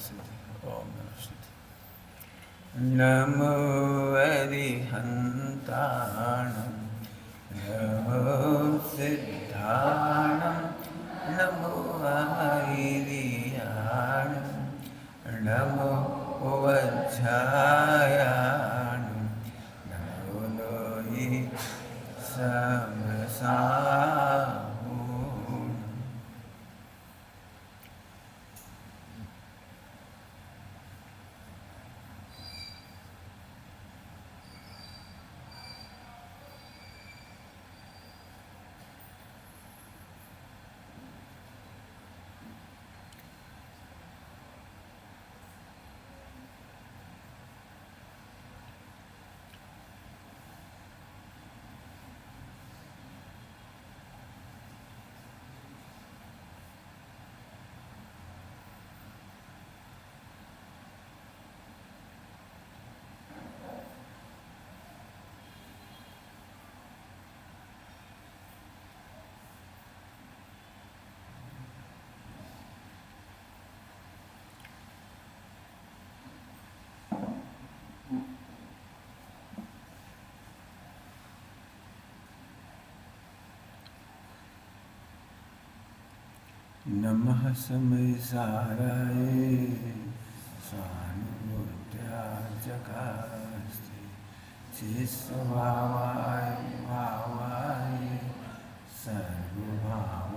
सिद्धि। ओम नमः सिद्धि। नमो अरिहन्ताणं नमो सिद्धाणं नमो आयिर्याणं नमो वज्रायाणं नमो लोहि समसाहुं। नमः समयसाराय स्वानुभूत्याजकास्ते चिस्वभावाय भावाय सर्वभावान्तरस्य।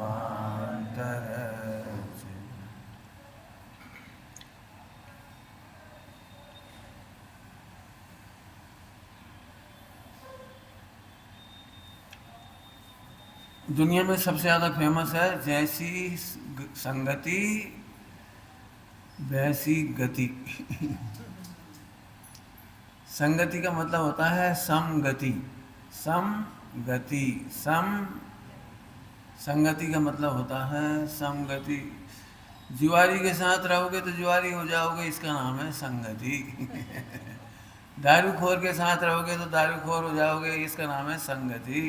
दुनिया में सबसे ज़्यादा फेमस है जैसी संगति वैसी गति। संगति का मतलब होता है समगति। समगति संगति का मतलब होता है समगति। जुआरी के साथ रहोगे तो जुआरी हो जाओगे, इसका नाम है संगति। दारूखोर के साथ रहोगे तो दारूखोर हो जाओगे, इसका नाम है संगति।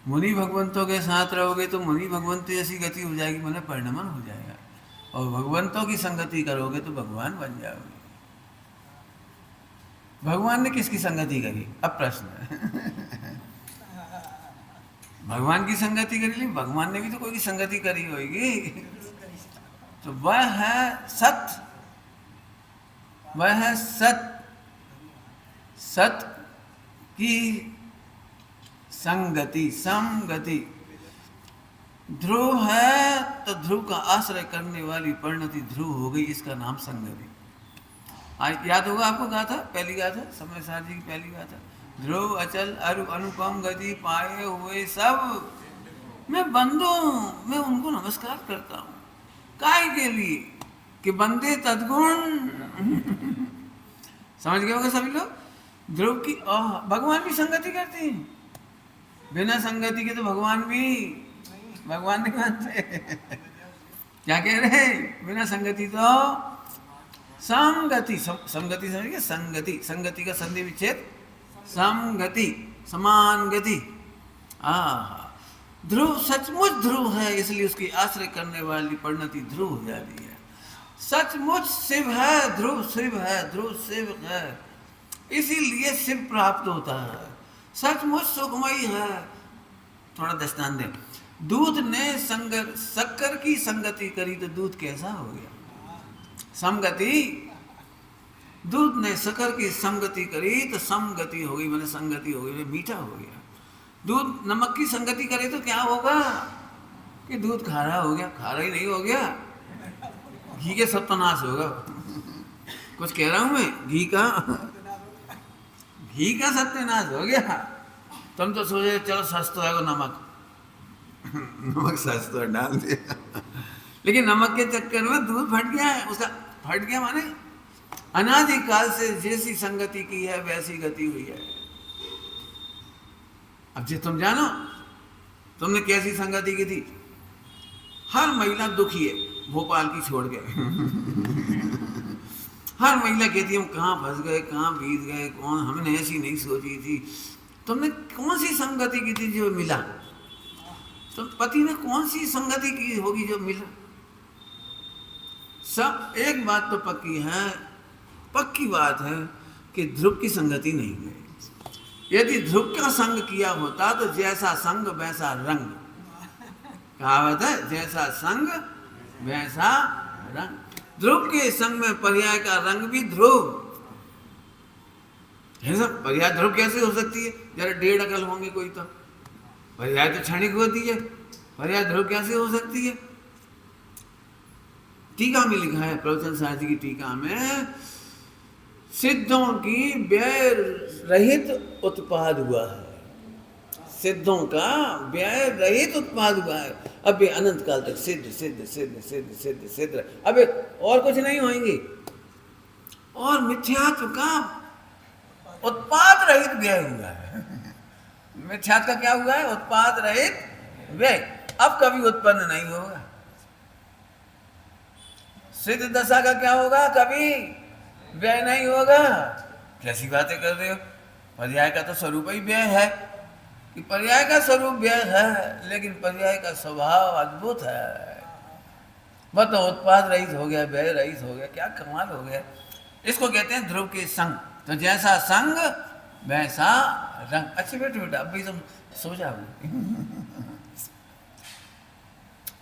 मुनि भगवंतों के साथ रहोगे तो मुनि भगवंत ऐसी गति हो जाएगी, मैंने परिणमन हो जाएगा। और भगवंतों की संगति करोगे तो भगवान बन जाओगे। भगवान ने किसकी संगति करी? अब प्रश्न है। भगवान की संगति करी, लेकिन भगवान ने भी तो कोई की संगति करी होगी। तो वह है सत, वह है सत, सत की संगति, समगति। ध्रुव है तो ध्रुव का आश्रय करने वाली परिणति ध्रुव हो गई, इसका नाम संगति। याद होगा आपको गाथा, पहली गाथा, समय सार जी की पहली गाथा। ध्रुव अचल अरु अनुपम गति पाए हुए सब मैं बंदो, मैं उनको नमस्कार करता हूँ। काय के लिए? कि बंदे तद्गुण। समझ गए होंगे सभी लोग। ध्रुव की भगवान भी संगति करते हैं, बिना संगति के तो भगवान नहीं मानते। क्या कह रहे हैं? बिना संगति तो संगति, संगति समझिए, संगति, संगति का संधि विच्छेद संगति, समान गति। ध्रुव सचमुच ध्रुव है, इसलिए उसकी आश्रय करने वाली परिणति ध्रुव हो जाती है। सचमुच शिव है, ध्रुव शिव है, ध्रुव शिव है, इसीलिए शिव प्राप्त होता है। सचमुच सुखमयी है। थोड़ा दृष्टांत दें। दूध ने शक्कर की संगति करी तो दूध कैसा हो गया? समगति। दूध ने शक्कर की संगति करी तो समगति हो गई, मैंने संगति हो गई, मीठा हो गया। दूध नमक की संगति करे तो क्या होगा? कि दूध खारा हो गया। खारा ही नहीं हो गया, घी के सत्यानाश होगा। कुछ कह रहा हूं मैं? घी का सत्यानाश हो गया। तुम तो सोचे चलो सस्ता है वो नमक, नमक सस्ता डाल दिया, लेकिन नमक के चक्कर में दूध फट गया है। उसका फट गया माने अनादिकाल से जैसी संगति की है वैसी गति हुई है। अब जो तुम जानो तुमने कैसी संगति की थी। हर महिला दुखी है भोपाल की छोड़ के। हर महिला कहती है हम कहाँ फंस गए, कहाँ बीत गए, कौन, हमने ऐसी नहीं सोची थी। तुमने कौन सी संगति की थी जो मिला? तो पति ने कौन सी संगति की होगी जो मिला? सब एक बात तो पक्की है, पक्की बात है कि ध्रुव की संगति नहीं है। यदि ध्रुव का संग किया होता तो जैसा संग वैसा रंग, कहावत है, जैसा संग वैसा रंग। ध्रुव के संग में पर्याय का रंग भी ध्रुव है। सब पर्याय ध्रुव कैसे हो सकती है? जरा 1.5 अकल होंगे कोई तो पर्याय तो क्षणिक होती है, पर्याय ध्रुव कैसे हो सकती है? टीका में लिखा है, प्रवचन साहित्य की टीका में, सिद्धों की व्यय रहित उत्पाद हुआ है। सिद्धों का व्यय रहित उत्पाद हुआ है। अब ये अनंत काल तक सिद्ध सिद्ध सिद्ध सिद्ध सिद्ध सिद्ध, अब और कुछ नहीं होंगे। और मिथ्यात्व का उत्पाद रहित व्यय हुआ है। मिथ्यात्व का क्या हुआ है? उत्पाद रहित व्यय, अब कभी उत्पन्न नहीं होगा। सिद्ध दशा का क्या होगा? कभी व्यय नहीं होगा। कैसी बातें कर रहे हो? पर्याय का तो स्वरूप ही व्यय है, कि पर्याय का स्वरूप व्यय है, लेकिन पर्याय का स्वभाव अद्भुत है। मतलब उत्पाद रहित हो गया, व्यय रहित हो गया, क्या कमाल हो गया। इसको कहते हैं ध्रुव के संग। तो जैसा संग वैसा रंग। अच्छे बेटे बेटा, अब भी तुम सो जाओ।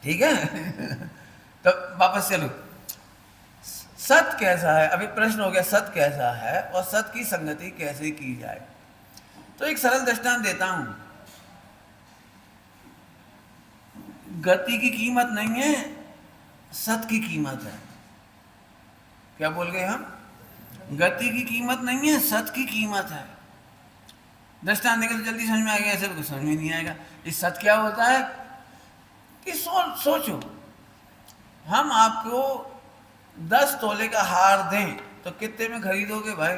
ठीक है। तो वापस चलो, सत कैसा है? अभी प्रश्न हो गया सत कैसा है और सत की संगति कैसे की जाए। तो एक सरल दृष्टांत देता हूं। गति की कीमत नहीं है, सत की कीमत है। क्या बोल गए हम? गति की कीमत नहीं है, सत की कीमत है। दृष्टांत देंगे तो जल्दी समझ में आ गया, ऐसे तो समझ में नहीं आएगा। इस सत क्या होता है कि सोचो, हम आपको 10 तोले का हार दें तो कितने में खरीदोगे भाई?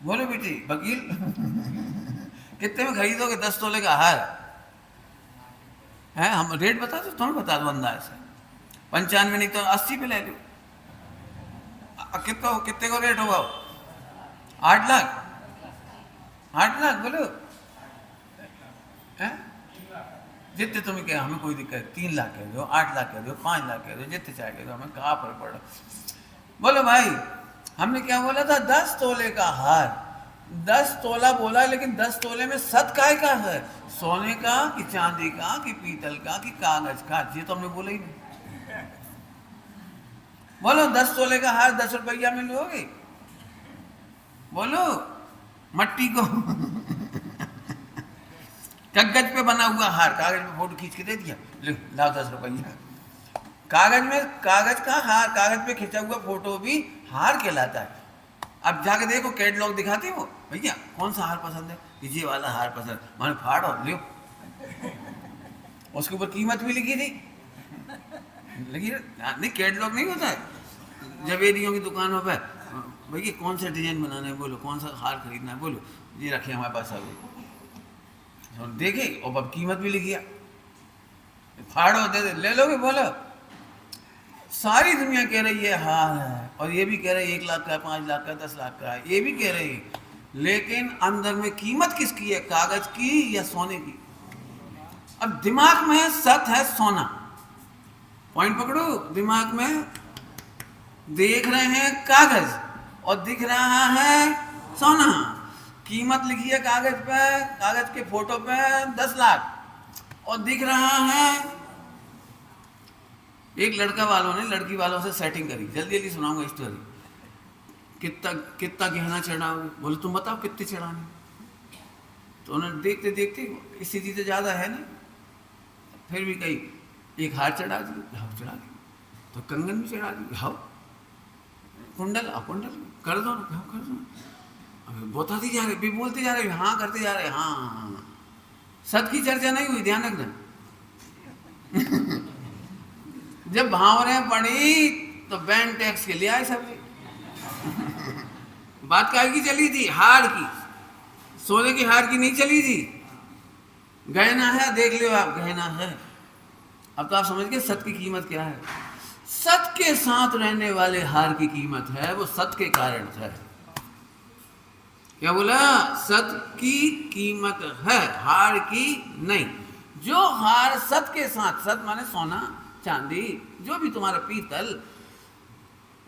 बोलो बेटी, वकील। कितने में खरीदोगे 10 तोले का हार? है, हम रेट बता दो, तुम्हें बता दो अंदाज से। 95 नहीं तो 80 पे ले लो। कितने को रेट होगा? 8 लाख? 8 लाख बोलो। है जितने तुम्हें कह, हमें कोई दिक्कत। 3 लाख कह दो, 8 लाख कह दो, 5 लाख कह दो, जितने चाहे कह दो, हमें कहाँ फर्क पड़ रहा। बोलो भाई, हमने क्या बोला था? 10 तोले का हार। 10 तोला बोला, लेकिन 10 तोले में सत काय का है? सोने का कि चांदी का कि पीतल का कि कागज का? ये तो हमने बोला ही नहीं। बोलो 10 तोले का हार 10 रुपया में लोगे? बोलो, मट्टी को कागज पे बना हुआ हार, कागज पे फोटो खींच के दे दिया, लाओ 10 रुपया। कागज में, कागज का हार, कागज पे खींचा हुआ फोटो भी हार कहलाता है। अब जाके देखो, कैटलॉग दिखाते हो, भैया कौन सा हार पसंद है? ये वाला हार पसंद, मैंने फाड़ो लियो। उसके ऊपर कीमत भी लिखी थी, लेकिन नहीं, कैटलॉग नहीं होता है जवेरियों की दुकानों पे, भैया कौन सा डिजाइन बनाना है, बोलो कौन सा हार खरीदना है, बोलो ये रखे हमारे पास अभी। देखे और अब कीमत भी लिखी है, फाड़ो दे दे, ले लोगे? बोलो। सारी दुनिया कह रही है हार है, और ये भी कह रही है 1 लाख का, 5 लाख का, 10 लाख का है, ये भी कह रही है, लेकिन अंदर में कीमत किसकी है? कागज की या सोने की? अब दिमाग में सत है सोना, पॉइंट पकड़ो। दिमाग में देख रहे हैं कागज और दिख रहा है सोना। कीमत लिखी है कागज पे, कागज के फोटो पे 10 लाख, और दिख रहा है। एक लड़का वालों ने लड़की वालों से सेटिंग करी, जल्दी जल्दी सुनाऊंगा स्टोरी। कितना गहना चढ़ाओगे? बोले तुम बताओ कितने चढ़ाने। तो उन्होंने देखते देखते स्थिति तो ज़्यादा है नहीं, फिर भी कही एक हार चढ़ा दी, हाउ चढ़ा दी, तो कंगन भी चढ़ा दी, हाउ कुंडल, कुंडल कर दो ना, कर दो। अभी बताते जा रहे, भी बोलते जा रहे, हाँ करते जा रहे, हाँ। सत की चर्चा नहीं हुई, ध्यान रखना। जब भावरें पड़ी तो बैंक टैक्स के लिए आए सब। बात काय की चली थी? हार की, सोने की हार की नहीं चली थी। गहना है, देख लो आप, गहना है। अब तो आप समझ गए सत की कीमत क्या है। सत के साथ रहने वाले हार की कीमत है, वो सत के कारण है। क्या बोला? सत की कीमत है, हार की नहीं। जो हार सत के साथ, सत माने सोना चांदी, जो भी तुम्हारा पीतल,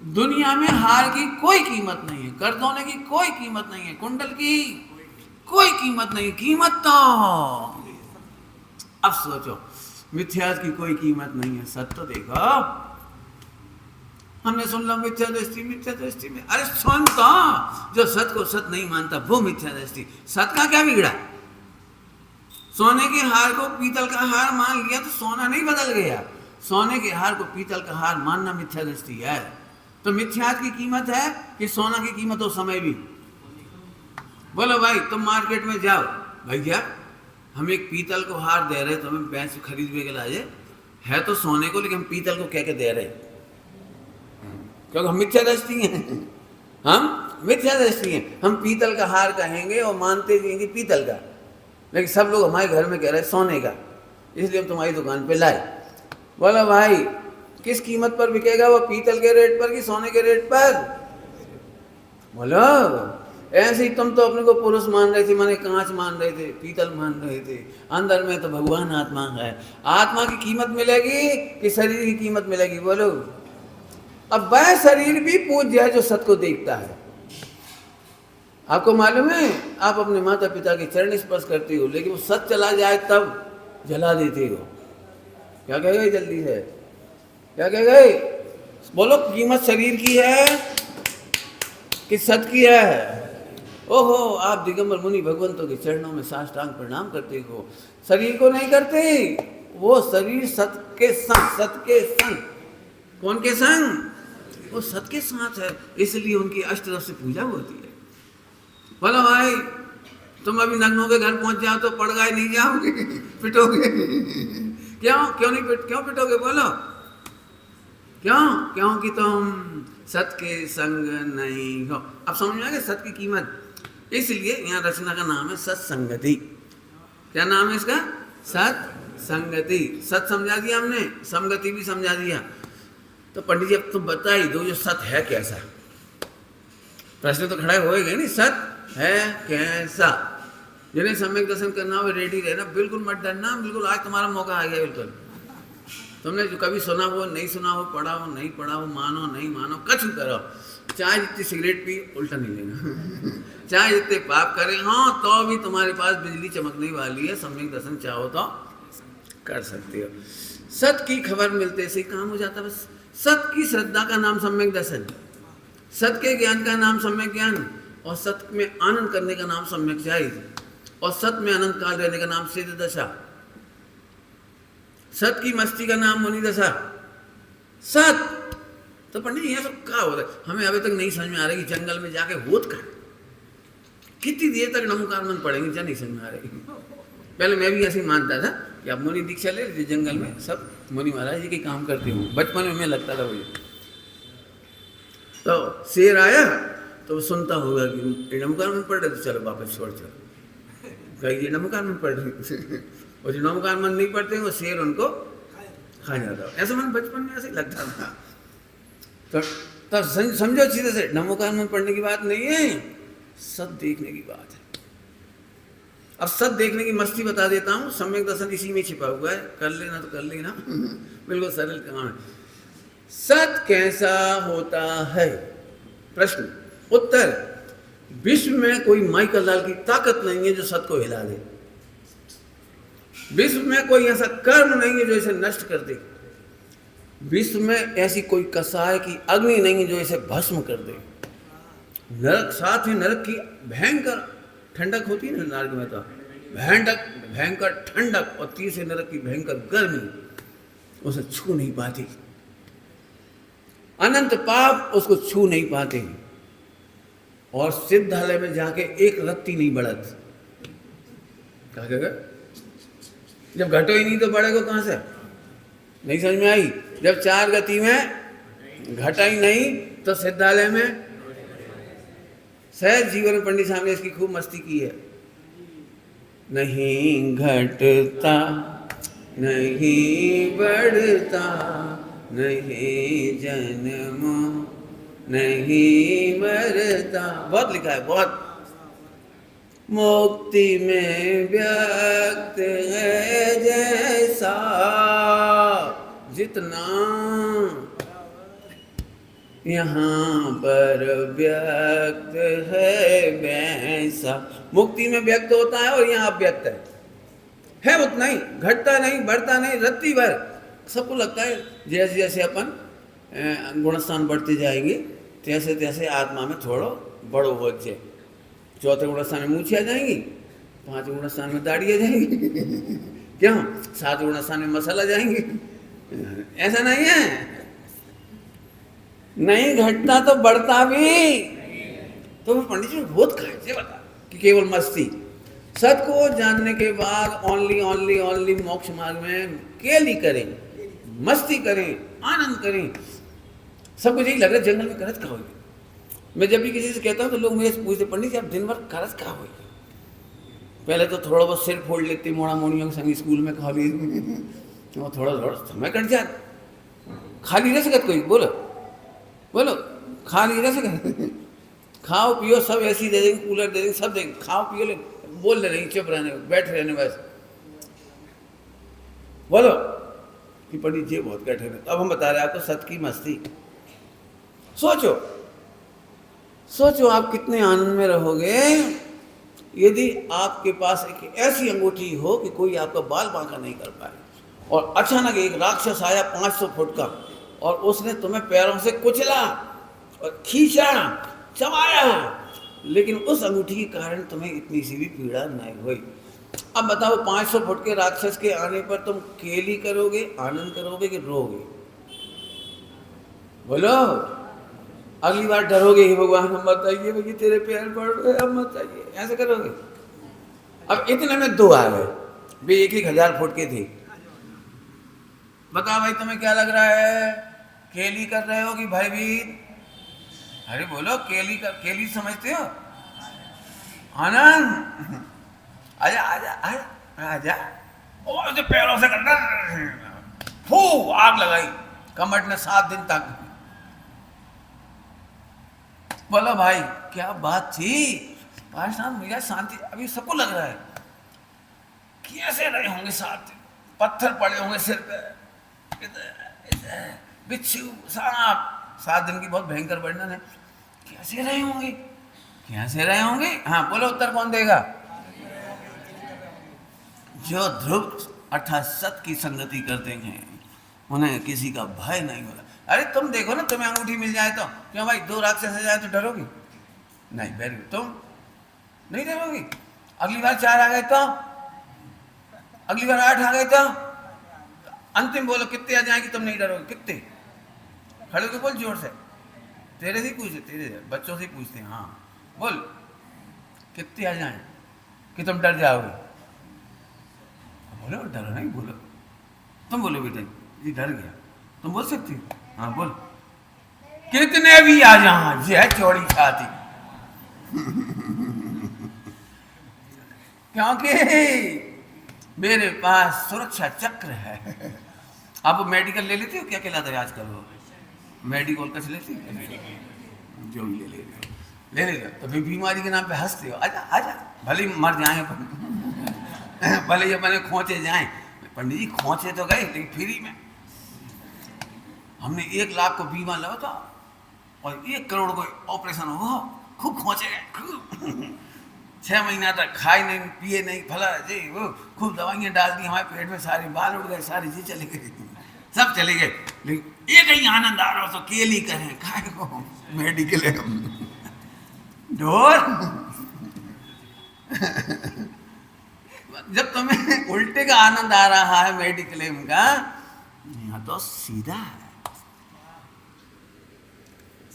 दुनिया में हार की कोई कीमत नहीं है, कर्जोने की कोई कीमत नहीं है, कुंडल की कोई कीमत नहीं, कीमत तो अब सोचो, मिथ्यास की कोई कीमत नहीं है, सत्य तो देखो। हमने सुन लो मिथ्या दृष्टि, मिथ्या दृष्टि में, अरे सुन तो, जो सत्य को सत्य नहीं मानता वो मिथ्या दृष्टि। सत्य का क्या बिगड़ा? सोने के हार को पीतल का हार मान लिया तो सोना नहीं बदल गया, सोने के हार को पीतल का हार मानना मिथ्या दृष्टि है। तो मिथ्यास की कीमत है कि सोना की कीमत हो समय भी। बोलो भाई, तुम मार्केट में जाओ, भैया हम एक पीतल को हार दे रहे, तुम्हें पैसे खरीद के लाए, है तो सोने को, लेकिन हम पीतल को कह के दे रहे, क्योंकि हम मिथ्या दृष्टि हैं, हम मिथ्या दृष्टि हैं। हम पीतल का हार कहेंगे और मानते भी पीतल का, लेकिन सब लोग हमारे घर में कह रहे हैं सोने का, इसलिए हम तुम्हारी दुकान पे लाए। बोला भाई किस कीमत पर बिकेगा वो, पीतल के रेट पर कि सोने के रेट पर? बोलो ऐसे ही तुम तो अपने को पुरुष मान रहे थे, माने कांच मान रहे थे, पीतल मान रहे थे, अंदर में तो भगवान आत्मा है। आत्मा की कीमत मिलेगी कि शरीर की कीमत मिलेगी? बोलो। अब वह शरीर भी पूज्य है जो सत्य को देखता है। आपको मालूम है, आप अपने माता पिता के चरण स्पर्श करते हो, लेकिन वो सत्य चला जाए तब जला देते हो। क्या कह गए जल्दी से, क्या कह गए? बोलो, कीमत शरीर की है कि सत्य की है? ओहो, आप दिगंबर मुनि भगवंतों के चरणों में साष्टांग प्रणाम करते हो, शरीर को नहीं करते। वो शरीर सत्य के संग, सत्य के संग, कौन के संग? वो सत्य के साथ है, इसलिए उनकी अष्टदश से पूजा होती है। बोलो भाई, तुम अभी नग्नों के घर पहुंच जाओ तो पड़ गए नहीं जाओगे, पिटोगे। क्यों नहीं क्यों पिटोगे? बोलो क्यों? क्योंकि तुम सत्य के संग नहीं हो। अब समझ में आ गया सत्य की कीमत। इसलिए यहाँ रचना का नाम है सत्संगति। क्या नाम है इसका? सत्संगति। सत्य समझा दिया हमने, संगति भी समझा दिया। तो पंडित जी अब तुम बता ही दो, जो सत्य है कैसा? प्रश्न तो खड़ा होएगा नहीं, सत्य है कैसा? जिन्हें सम्यक दर्शन करना हो रेडी रहना, बिल्कुल मत डरना, बिल्कुल आज तुम्हारा मौका आ गया। बिल्कुल तुमने जो कभी सुना हो, नहीं सुना हो, पढ़ा हो, नहीं पढ़ा हो, मानो नहीं मानो, कछ करो, चाहे जितनी सिगरेट पी उल्टा नहीं लेना, चाहे जितने पाप करें, हाँ तो भी तुम्हारे पास बिजली चमकने वाली है, सम्यक दर्शन चाहो तो कर सकते हो। सत्य की खबर मिलते से काम हो जाता। बस सत्य की श्रद्धा का नाम सम्यक दर्शन, सत्य के ज्ञान का नाम सम्यक ज्ञान, और सत्य में आनंद करने का नाम सम्यक जाहिर, और सत्य में अनंत काल रहने का नाम सिद्ध दशा, सत्य की मस्ती का नाम मुनि दशा। सत्य तो पंडित जी यहाँ सब क्या हो रहा है? हमें अभी तक नहीं समझ में आ रहा है कि जंगल में जाके होत का कितनी देर तक नमोकार मंत्र पढ़ेंगे, क्या नहीं समझ में आ रही। पहले मैं भी ऐसे ही मानता था कि आप मुनि दीक्षा ले लीजिए, जंगल में सब मुनि महाराज जी के काम करते हूँ, बचपन में मैं लगता था मुझे। तो शेर आया तो वो सुनता होगा कि नमोकार मंत्र पढ़ रहे, तो चलो वापस छोड़ चलो, कहीं नमोकार मंत्र पढ़ रहे, और जो नमोकार मंत्र नहीं पढ़ते वो शेर उनको खा जाता। ऐसा मन बचपन में ऐसे ही लगता था। तो समझो सीधे से, नमोकार मंत्र पढ़ने की बात नहीं है, सब देखने की बात है। अब सब देखने की मस्ती बता देता हूँ, सम्यक दर्शन इसी में छिपा हुआ है, कर लेना तो कर लेना, बिल्कुल सरल काम है। सत कैसा होता है? प्रश्न उत्तर, विश्व में कोई माइकल लाल की ताकत नहीं है जो सत को हिला दे। विश्व में कोई ऐसा कर्म नहीं है जो इसे नष्ट कर दे। विश्व में ऐसी कोई कसाय की अग्नि नहीं है जो इसे भस्म कर दे। नरक, साथ ही नरक की भयंकर ठंडक होती है ना, नरक में तो भयंकर ठंडक, और तीसरे नरक की भयंकर गर्मी उसे छू नहीं पाती। अनंत पाप उसको छू नहीं पाते, और सिद्धालय में जाके एक रत्ती नहीं बढ़त। क्या कहेगा? जब घटो ही नहीं तो बढ़ेगा कहां से? नहीं समझ में आई? जब चार गति में घटा ही नहीं तो सिद्धालय में। सहज जीवन में पंडित साहब ने इसकी खूब मस्ती की है। नहीं घटता, नहीं बढ़ता, नहीं जन्म, नहीं मरता, बहुत लिखा है, बहुत। मुक्ति में व्यक्त है जैसा जितना, यहाँ पर व्यक्त है वैसा। मुक्ति में व्यक्त होता है और यहाँ अव्यक्त है उतना ही, घटता नहीं, बढ़ता नहीं, रत्ती भर। सबको लगता है जैसे जैसे अपन गुणस्थान बढ़ते जाएंगे तैसे तैसे आत्मा में थोड़ो बड़ो हो जाए। चौथे गुणस्थान में मूछे आ जाएंगी, पांचवें गुणस्थान में दाढ़ी आ जाएगी क्यों, सातवें गुणस्थान में मसाला जाएंगे। ऐसा नहीं है, नहीं घटता तो बढ़ता भी। तो पंडित जी बहुत खाए बता कि केवल मस्ती, सत को जानने के बाद ओनली ओनली ओनली मोक्ष मार्ग में केली करें, मस्ती करें, आनंद करें। सब कुछ यही लग रहा है जंगल में करत क्या होगी। मैं जब भी किसी से कहता हूँ तो लोग मुझे पूछते पंडित जी आप दिन भर करत क्या होगी। पहले तो थोड़ा बहुत सिर फोड़ लेते मोड़ा मोड़ियों के संग स्कूल में खाली वो थोड़ा थोड़ा समय कट जाए। खाली रह सकत कोई, बोलो बोलो, खाली रह सकत। खाओ पियो सब ऐसी दे देंगे, कूलर दे देंगे, सब देंगे, खाओ पियो ले, बोल ले रही, चुप रहने, बैठ रहने बस। बोलो कि पंडित जी बहुत बैठे रहे। अब हम बता रहे हैं आपको सत की मस्ती। सोचो सोचो आप कितने आनंद में रहोगे यदि आपके पास एक ऐसी अंगूठी हो कि कोई आपका बाल बांका नहीं कर पाए, और अचानक एक राक्षस आया 500 फुट का और उसने तुम्हें पैरों से कुचला और खींचा, चबाया, लेकिन उस अंगूठी के कारण तुम्हें इतनी सी भी पीड़ा नहीं हुई। अब बताओ 500 फुट के राक्षस के आने पर तुम केली करोगे, आनंद करोगे कि रोगे? बोलो। अगली बार डरोगे ही, भगवान हम मत आइए भैया तेरे पैर पड़ रहे, हम मत आइए, ऐसे करोगे। अब इतने में दो आ गए, वे 1,000 फुट के थे। बताओ भाई तुम्हें क्या लग रहा है, केली कर रहे हो कि भयभीत? अरे बोलो, केली समझते हो? आनंद, आजा आजा आजा आजा। और जो पैरों से करना फू आग लगाई, कमर ने 7 दिन तक। बोलो भाई क्या बात थी, पाकिस्तान मिला शांति। अभी सबको लग रहा है कैसे रहे होंगे 7 दिन, पत्थर पड़े होंगे सिर पे, बिच्छू सांप, 7 दिन की बहुत भयंकर वर्णन है। कैसे रहे होंगे, कैसे रहे होंगे? हाँ बोलो, उत्तर कौन देगा? जो ध्रुव अर्थात सत की संगति करते हैं उन्हें किसी का भय नहीं होता। अरे तुम देखो ना, तुम्हें अंगूठी मिल जाए तो क्यों भाई, 2 राक्षस आ जाए तो डरोगी नहीं? वेरी गुड, तुम नहीं डरोगी। अगली बार 4 आ गए तो, अगली बार 8 आ गए तो अंतिम बोलो कितने आ जाएंगे, तुम नहीं डरोगे? कितने? खड़े होकर बोल जोर से, तेरे से पूछते, तेरे बच्चों से पूछते हैं। हाँ बोल, कितने आ जाए कि तुम डर जाओगे? बोलो डरो नहीं, बोलो तुम, बोलो बेटा ये डर गया, तुम बोल सकती हो? हाँ बोल, कितने भी आ जाए, ये है चौड़ी छाती। क्योंकि मेरे पास सुरक्षा चक्र है। आप मेडिकल ले लेते हो, क्या कहलाता है आजकल वो मेडिकल का लेते हो? जो भी ले लेते हो, तो फिर बीमारी के नाम पे हंसते हो। आजा आजा, भले ही मर जाए, भले ही अपने खोचे जाए। पंडित जी खोचे तो गए, लेकिन फ्री में। हमने 1 लाख को बीमा लगा था और 1 करोड़ को ऑपरेशन हो, खूब खोचे गए, खूब 6 महीना तक खाए नहीं, पिए नहीं, फला जी वो खूब दवाइयाँ डाल दी हमारे पेट में, सारे बाल उड़ गए, सारी चीज चले गए, सब चले गए। लेकिन एक ही आनंद आ रहा हो तो केली करें, खाए को मेडिकल ढोर। जब तुम्हें उल्टे का आनंद आ रहा है मेडिक्लेम का, यहाँ तो सीधा है।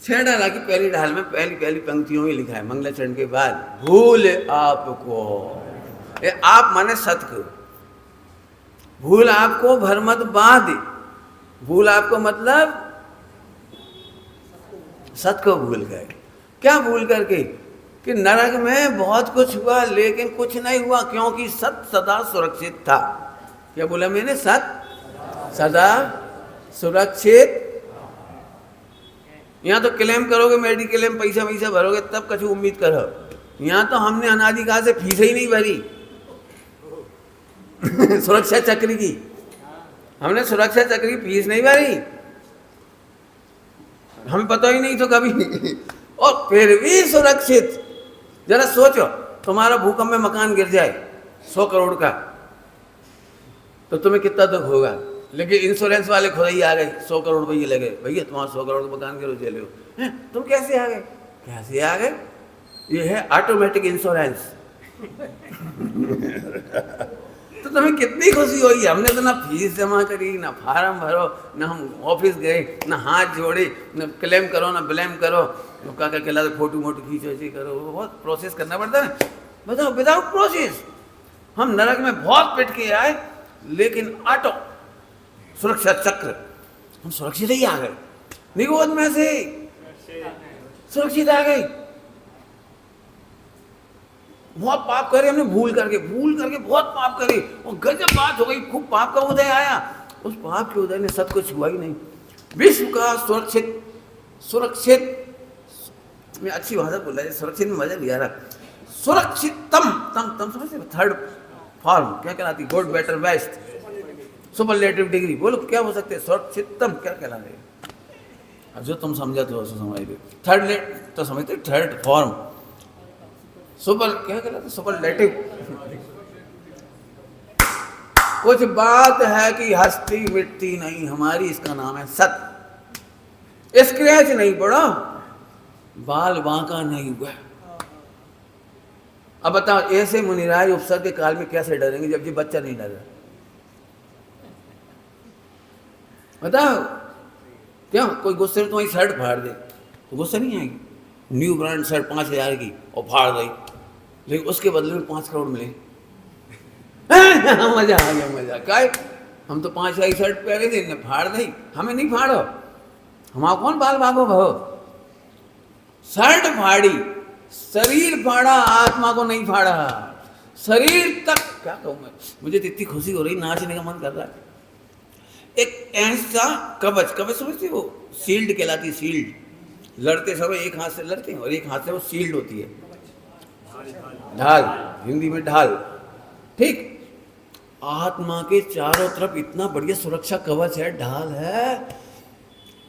6 डाला की पहली ढाल में पहली पंक्तियों में लिखा है मंगलाचरण के बाद, भूल आपको, ये आप माने सत को, भूल आपको भरमत बांध। भूल आपको मतलब सत को भूल गए। क्या भूल करके? कि नरक में बहुत कुछ हुआ लेकिन कुछ नहीं हुआ, क्योंकि सत सदा सुरक्षित था। क्या बोला मैंने? सत सदा सुरक्षित। यहाँ तो क्लेम करोगे, मेडिक्लेम पैसा वैसा भरोगे तब कुछ उम्मीद करो। यहाँ तो हमने अनाधिकार से फीस ही नहीं भरी सुरक्षा चक्र की, हमने सुरक्षा चक्र की फीस नहीं भरी। हमें पता ही नहीं तो कभी और फिर भी सुरक्षित। जरा सोचो, तुम्हारा भूकंप में मकान गिर जाए 100 करोड़ का, तो तुम्हें कितना दुख होगा। लेकिन इंश्योरेंस वाले खुद ही आ गए, 100 करोड़ रुपये लगे, भैया तुम्हारा 100 करोड़ का मकान गिरो, चले हो। तुम कैसे आ गए? कैसे आ गए? ये है ऑटोमेटिक इंश्योरेंस। तो तुम्हें कितनी खुशी होगी। हमने तो ना फीस जमा करी, ना फार्म भरो, ना हम ऑफिस गए, ना हाथ जोड़े, ना क्लेम करो, ना ब्लेम करो, क्या क्या कहलाते, फोटो मोटो खींचो, ऐसे करो, बहुत प्रोसेस करना पड़ता है। बताओ, विदाउट प्रोसेस हम नरक में बहुत पिट के आए, लेकिन ऑटो सुरक्षा चक्र हम सुरक्षित ही आ गए। निगोद में से सुरक्षित आ गए। बहुत पाप करे हमने, भूल करके बहुत पाप करे, और गजब बात हो गई, खूब पाप का उदय आया। उस पाप के उदय ने सत को छुआ ही नहीं। विश्व का सुरक्षित मैं अच्छी भाषा बोल रहा है, सुरक्षित में मजा नहीं आ रहा। सुरक्षितम, तम समझते, थर्ड फॉर्म क्या कहलाती? Good, better, best, superlative degree. बोलो क्या हो सकते हैं? सुरक्षितम क्या कहला रहे? अब जो तुम समझा तो समझ लो। थर्ड तो समझते, थर्ड फॉर्म सुपर क्या कहलाते? सुपरलेटिव। कुछ बात है कि हस्ती मिटती नहीं हमारी, इसका नाम है सत्य। स्क्रैच नहीं पड़ा, बाल बांका नहीं हुआ। अब बताओ, ऐसे मुनिराज उपसर्ग के काल में कैसे डरेंगे जब ये बच्चा नहीं डर रहा? बताओ, क्या कोई गुस्से में तुम्हारी शर्ट फाड़ दे तो गुस्सा नहीं आएगी? न्यू ब्रांड शर्ट 5,000 की और फाड़ गई, लेकिन उसके बदले में 5 करोड़ मिले। मजा आ गया, मजा क्या है? हम तो 5,000 की शर्ट पहने थे, फाड़ दी, हमें नहीं फाड़ो, हमारा कौन बाल भागो भागो। शर्ट फाड़ी, शरीर फाड़ा, आत्मा को नहीं फाड़ा। शरीर तक क्या कहूँ मैं, मुझे तो इतनी खुशी हो रही, नाचने का मन कर रहा है। एक ऐसा कवच समझते हो, शील्ड कहलाती, शील्ड। लड़ते समय एक हाथ से लड़ते हैं और एक हाथ से वो शील्ड होती है, ढाल, हिंदी में ढाल। ठीक, आत्मा के चारों तरफ इतना बढ़िया सुरक्षा कवच है, ढाल है,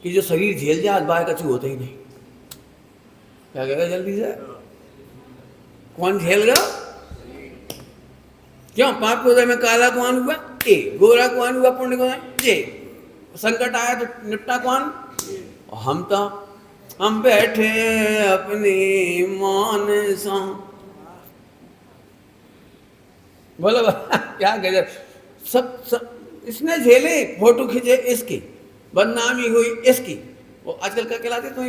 कि जो शरीर झेल जाए बाहर कछु होता ही नहीं। क्या कहेगा जल्दी से? कौन झेल गया? क्यों? पाप के उदय में काला कौन हुआ? ए। गोरा कौन हुआ? पुण्य कौन? जे। संकट आया तो निपटा कौन? हम बैठे अपनी मानसा। बोलो क्या गजब। सब इसने झेले, फोटो खींचे इसकी, बदनामी हुई इसकी। वो आजकल क्या कहलाते, तो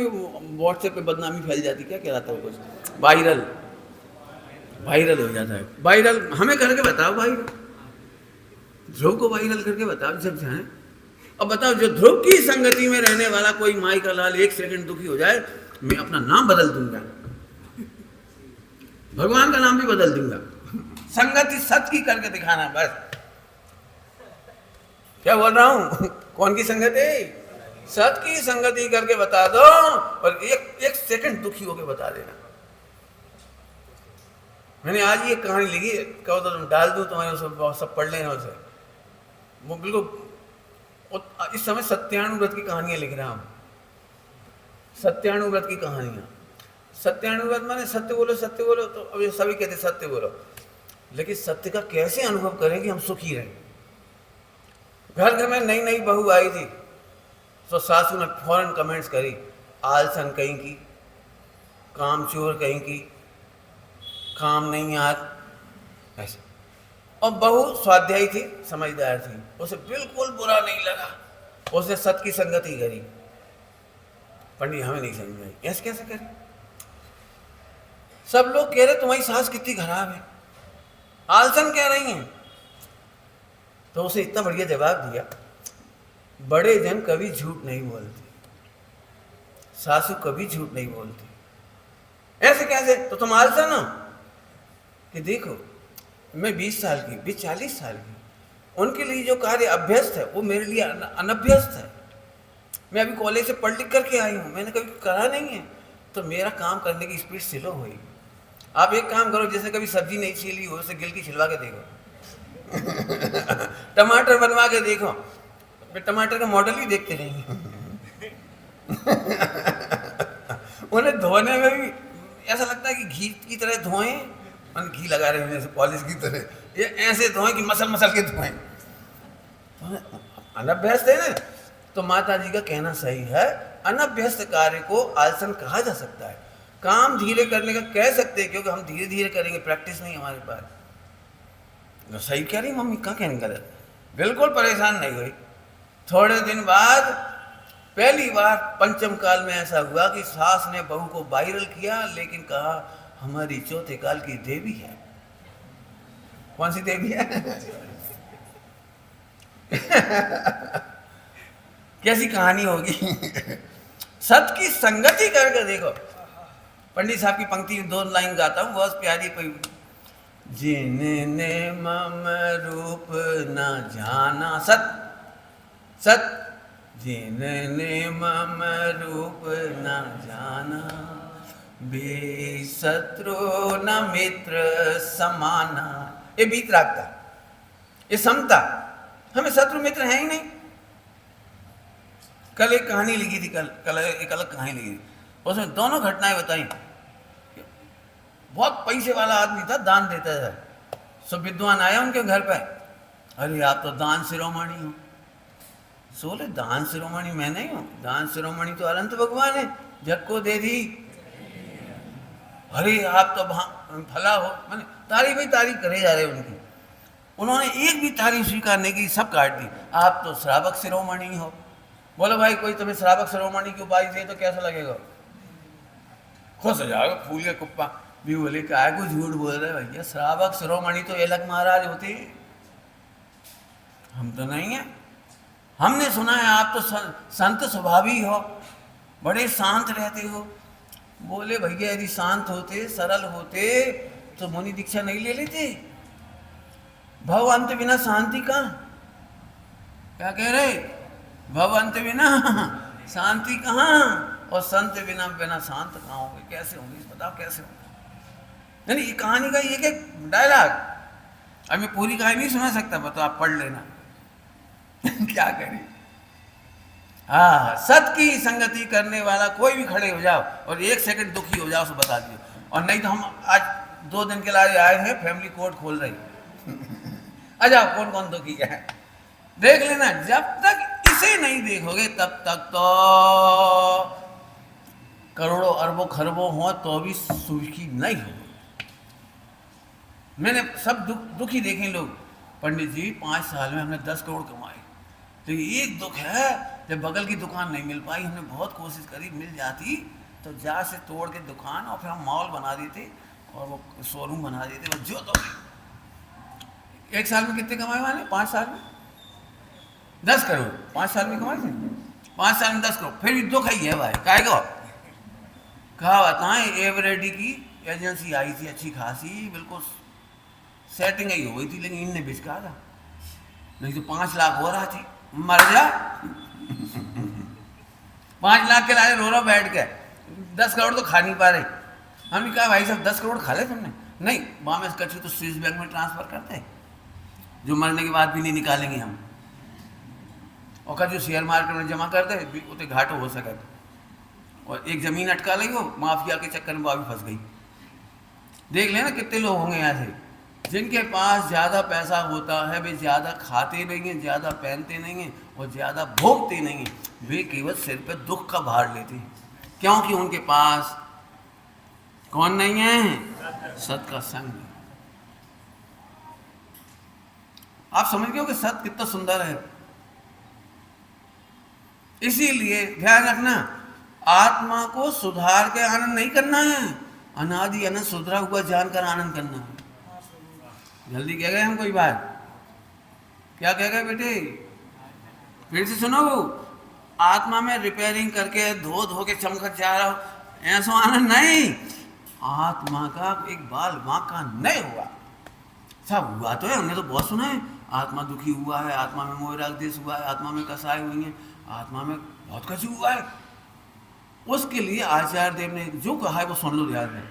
व्हाट्सएप पे बदनामी फैल जाती, क्या कहलाता है वो? कुछ वायरल हो जाता है। वायरल हमें करके बताओ, वायरल ध्रुव को वायरल करके बताओ जब जाए। अब बताओ, जो ध्रुव की संगति में रहने वाला कोई माई का लाल 1 सेकंड दुखी हो जाए, मैं अपना नाम बदल दूंगा, भगवान का नाम भी बदल दूंगा। संगति सत की करके दिखाना बस। क्या बोल रहा हूं? कौन की संगति? सत की संगति करके बता दो, और एक सेकंड दुखी होकर बता देना। मैंने आज ये कहानी लिखी, कहो तो तुम डाल दूं, तुम्हारे सब पढ़ लेना उसे। वो बिल्कुल इस समय सत्यानुव्रत की कहानियां लिख रहा हूं, सत्यानुव्रत की कहानियां। सत्यानुव्रत माने सत्य बोलो, सत्य बोलो, तो अब ये सभी कहते सत्य बोलो, लेकिन सत्य का कैसे अनुभव करें कि हम सुखी रहें। घर में नई बहू आई थी, तो सासू ने फौरन कमेंट्स करी, आलसन कहीं की, कामचोर कहीं की, काम नहीं यार, ऐसे। और बहू स्वाध्यायी थी, समझदार थी, उसे बिल्कुल बुरा नहीं लगा, उसने सत की संगति करी। पंडित हमें नहीं समझ आई, ऐसे कैसे करे? सब लोग कह रहे तुम्हारी सास कितनी खराब है, आलसन कह रही हैं। तो उसे इतना बढ़िया जवाब दिया, बड़े जन कभी झूठ नहीं बोलते, सासू कभी झूठ नहीं बोलती। ऐसे कैसे? तो तुम आलसन हो कि देखो, मैं 20 साल की, भी 40 साल की, उनके लिए जो कार्य अभ्यस्त है वो मेरे लिए अनभ्यस्त है। मैं अभी कॉलेज से पढ़ लिख करके आई हूँ, मैंने कभी करा नहीं है, तो मेरा काम करने की स्पीड स्लो होगी। आप एक काम करो, जैसे कभी सब्जी नहीं छीली हो, उसे गिल की छिलवा के देखो। टमाटर बनवा के देखो, टमाटर का मॉडल ही देखते रहेंगे। उन्हें धोने में भी ऐसा लगता है कि घी की तरह धोएं, मन घी लगा रहे हैं जैसे पॉलिश की तरह, ये ऐसे धोएं कि मसल मसल के धोएं। अनभ्यस्त है ना, तो माता जी का कहना सही है, अनभ्यस्त कार्य को आलसन कहा जा सकता है। काम धीरे करने का कह सकते हैं, क्योंकि हम धीरे धीरे करेंगे, प्रैक्टिस नहीं हमारे पास। सही कह रही मम्मी, कहाँ कहने गलत? बिल्कुल परेशान नहीं हुई। थोड़े दिन बाद पहली बार पंचम काल में ऐसा हुआ कि सास ने बहू को वायरल किया, लेकिन कहा हमारी चौथे काल की देवी है। कौन सी देवी है? कैसी कहानी होगी। सत की संगति करके देखो। पंडित साहब की पंक्ति 2 लाइन गाता हूँ, बहुत प्यारी। जिनने मम रूप न जाना, सत सत, जिनने मम रूप न जाना, बे शत्रु न मित्र समाना। ये बीत रागता, ये समता। हमें शत्रु मित्र है ही नहीं। कल एक कहानी लिखी थी, कल एक अलग कहानी लिखी थी, उसमें दोनों घटनाएं बताई। बहुत पैसे वाला आदमी था, दान देता था। सब विद्वान आया उनके घर पे, अरे आप तो दान शिरोमणि हो। सोले दान शिरोमणि मैं नहीं हूँ, दान शिरोमणि तो अनंत भगवान है, जग को दे दी। अरे आप तो फला हो, मैंने तारीफ ही तारीफ करे जा रहे उनकी। उन्होंने एक भी तारीफ स्वीकार नहीं की, सब काट दी। आप तो श्रावक शिरोमणि हो। बोलो भाई, कोई तुम्हें श्रावक शिरोमणि की उपाधि दे तो कैसा लगेगा? खुश हो जाओगे, फूल के कुप्पा भी बोले काय को झूठ बोल रहे भैया, श्रावक शिरोमणि तो अलग महाराज होते, हम तो नहीं है। हमने सुना है आप तो संत स्वभावी हो, बड़े शांत रहते हो। बोले भैया, यदि शांत होते, सरल होते तो मुनि दीक्षा नहीं ले लेते। भव अंत बिना शांति कहाँ? क्या कह रहे? भव अंत बिना शांति कहाँ, और संत बिना बिना शांत कहाँ होंगे? कैसे होंगे? बताओ कैसे होंगे? नहीं, ये कहानी का एक डायलॉग। अब मैं पूरी कहानी नहीं सुना सकता, बताओ आप पढ़ लेना। क्या करें? हाँ, सत की संगति करने वाला कोई भी खड़े हो जाओ और 1 सेकंड दुखी हो जाओ, सो बता दियो। और नहीं तो हम आज 2 दिन के लिए आए हैं, फैमिली कोर्ट खोल रही। आ जाओ, कौन कौन दुखी है देख लेना। जब तक इसे नहीं देखोगे तब तक तो करोड़ों अरबों खरबों हो तो भी सुखी नहीं हो। मैंने सब दुखी देखे लोग। पंडित जी 5 साल में हमने 10 करोड़ कमाए, तो एक दुख है जब बगल की दुकान नहीं मिल पाई। हमने बहुत कोशिश करी, मिल जाती तो जा से तोड़ के दुकान और फिर हम मॉल बना देते और वो शोरूम बना देते। वो जो तो 1 साल में कितने कमाए वाले? 5 साल में 10 करोड़ 5 साल में कमाए थे। 5 साल में 10 करोड़, फिर भी दुख ही है भाई। काय को कहा बताएं, एवरेडी की एजेंसी आई थी अच्छी खासी, बिल्कुल सेटिंग ही हो गई थी, लेकिन इनने बिचका था। नहीं तो 5 लाख हो रहा थी, मर जा। 5 लाख के लाए रो रहा बैठ के, 10 करोड़ तो खा नहीं पा रहे। हमने कहा भाई साहब 10 करोड़ खा ले तुमने? नहीं, वहाँ में कच्चे तो स्विस बैंक में ट्रांसफर करते हैं, जो मरने के बाद भी नहीं निकालेंगे हम। और का जो शेयर मार्केट में जमा करते हैं उतने घाटो हो सके। और एक ज़मीन अटका ली हो माफिया के चक्कर में, वो भी फंस गई। देख लेना कितने लोग होंगे ऐसे जिनके पास ज़्यादा पैसा होता है, वे ज़्यादा खाते नहीं हैं, ज़्यादा पहनते नहीं हैं और ज़्यादा भोगते नहीं हैं। वे केवल सिर पे दुख का भार लेते हैं, क्योंकि उनके पास कौन नहीं है? सत का संग। आप समझ गए हो कि सत कितना सुंदर है। इसीलिए ध्यान रखना, आत्मा को सुधार के आनंद नहीं करना है, अनादि अनंत सुधरा हुआ जानकर आनंद करना है। जल्दी कह गए हम कोई बात? क्या कह गए बेटे? फिर से सुनो। आत्मा में रिपेयरिंग करके धो धो के चमकत जा रहा हो, ऐसा आनंद नहीं। आत्मा का एक बाल बांका नहीं हुआ। सब हुआ तो है, हमने तो बहुत सुना है। आत्मा दुखी हुआ है, आत्मा में मोह राग देश हुआ है, आत्मा में कसाई हुई है, आत्मा में बहुत कुछ हुआ है। उसके लिए आचार्य देव ने जो कहा है वो सुन लो ध्यान में।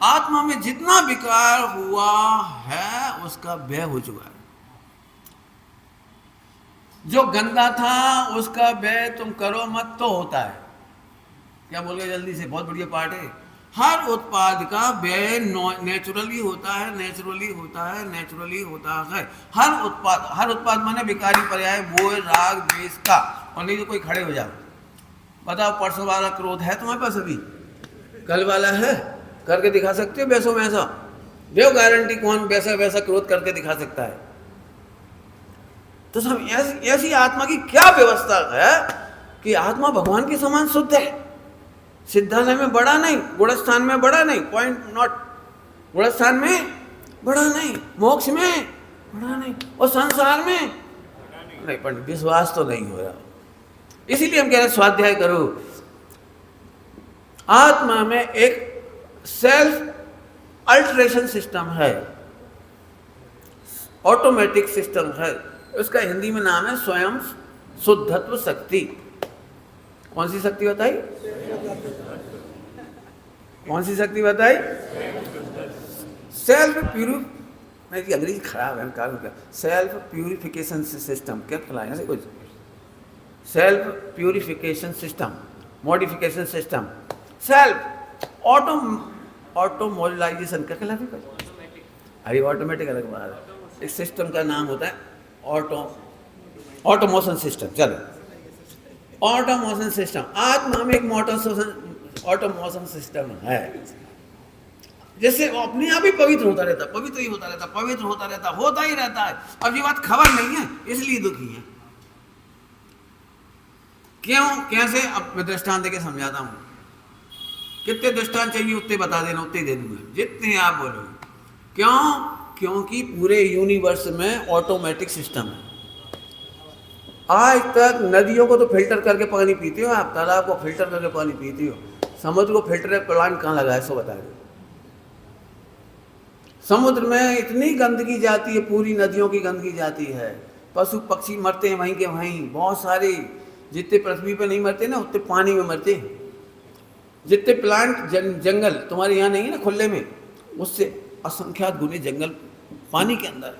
आत्मा में जितना विकार हुआ है उसका व्यय हो चुका है। जो गंदा था उसका व्यय तुम करो मत तो होता है। क्या बोल गए जल्दी से, बहुत बढ़िया पार्ट है। हर उत्पाद का व्यय नेचुरली होता है, नेचुरली होता है, नेचुरली होता है। हर उत्पाद माने विकारी पर्याय वो राग द्वेष का। और नहीं तो कोई खड़े हो जाओ, बताओ परसों वाला क्रोध है तुम्हारे पास अभी? कल वाला है? करके दिखा सकते हो वैसो वैसा? देव गारंटी, कौन वैसा वैसा क्रोध करके दिखा सकता है? तो सब ऐसी आत्मा की क्या व्यवस्था है कि आत्मा भगवान के समान शुद्ध है। सिद्धालय में बड़ा नहीं, गुणस्थान में बड़ा नहीं, पॉइंट नॉट, गुणस्थान में बड़ा नहीं, मोक्ष में बड़ा नहीं, और संसार में नहीं। पर विश्वास तो नहीं हो रहा, इसीलिए हम कह रहे हैं स्वाध्याय करो। आत्मा में एक सेल्फ अल्टरेशन सिस्टम है, ऑटोमेटिक सिस्टम है। उसका हिंदी में नाम है स्वयं शुद्धत्व शक्ति। कौन सी शक्ति बताई? कौन सी शक्ति बताई? सेल्फ प्यूरिफ, मेरी अंग्रेजी खराब है, क्या सेल्फ प्यूरिफिकेशन सिस्टम, क्या खिलाया ऐसे कुछ, self purification system, modification system, self automolization, क्या खिला? अरे ऑटोमेटिक अलग बात है, इस सिस्टम का नाम होता है ऑटोमोशन सिस्टम। चलो, ऑटोमोशन सिस्टम, आत्मा में एक ऑटोमोशन सिस्टम है, जैसे अपने आप ही पवित्र होता रहता, पवित्र ही होता रहता, पवित्र होता रहता, होता ही रहता है। अब ये बात खबर नहीं है, इसलिए दुखी है। क्यों, कैसे? अब मैं दृष्टांत देके समझाता हूँ। कितने दृष्टांत चाहिए उतने बता देना, उतने दे दूंगा, जितने आप बोलोगे। क्यों? क्योंकि पूरे यूनिवर्स में ऑटोमेटिक सिस्टम है। आज तक नदियों को तो फिल्टर करके पानी पीते हो आप, तालाब को फिल्टर करके पानी पीते हो, समुद्र को फिल्टर प्लांट कहाँ लगा है, सो बता दो। समुद्र में इतनी गंदगी जाती है, पूरी नदियों की गंदगी जाती है, पशु पक्षी मरते हैं वहीं के वहीं, बहुत सारे, जितने पृथ्वी पे नहीं मरते ना उतने पानी में मरते हैं। जितने प्लांट जंगल तुम्हारे यहाँ नहीं है ना खुले में, उससे असंख्यात गुने जंगल पानी के अंदर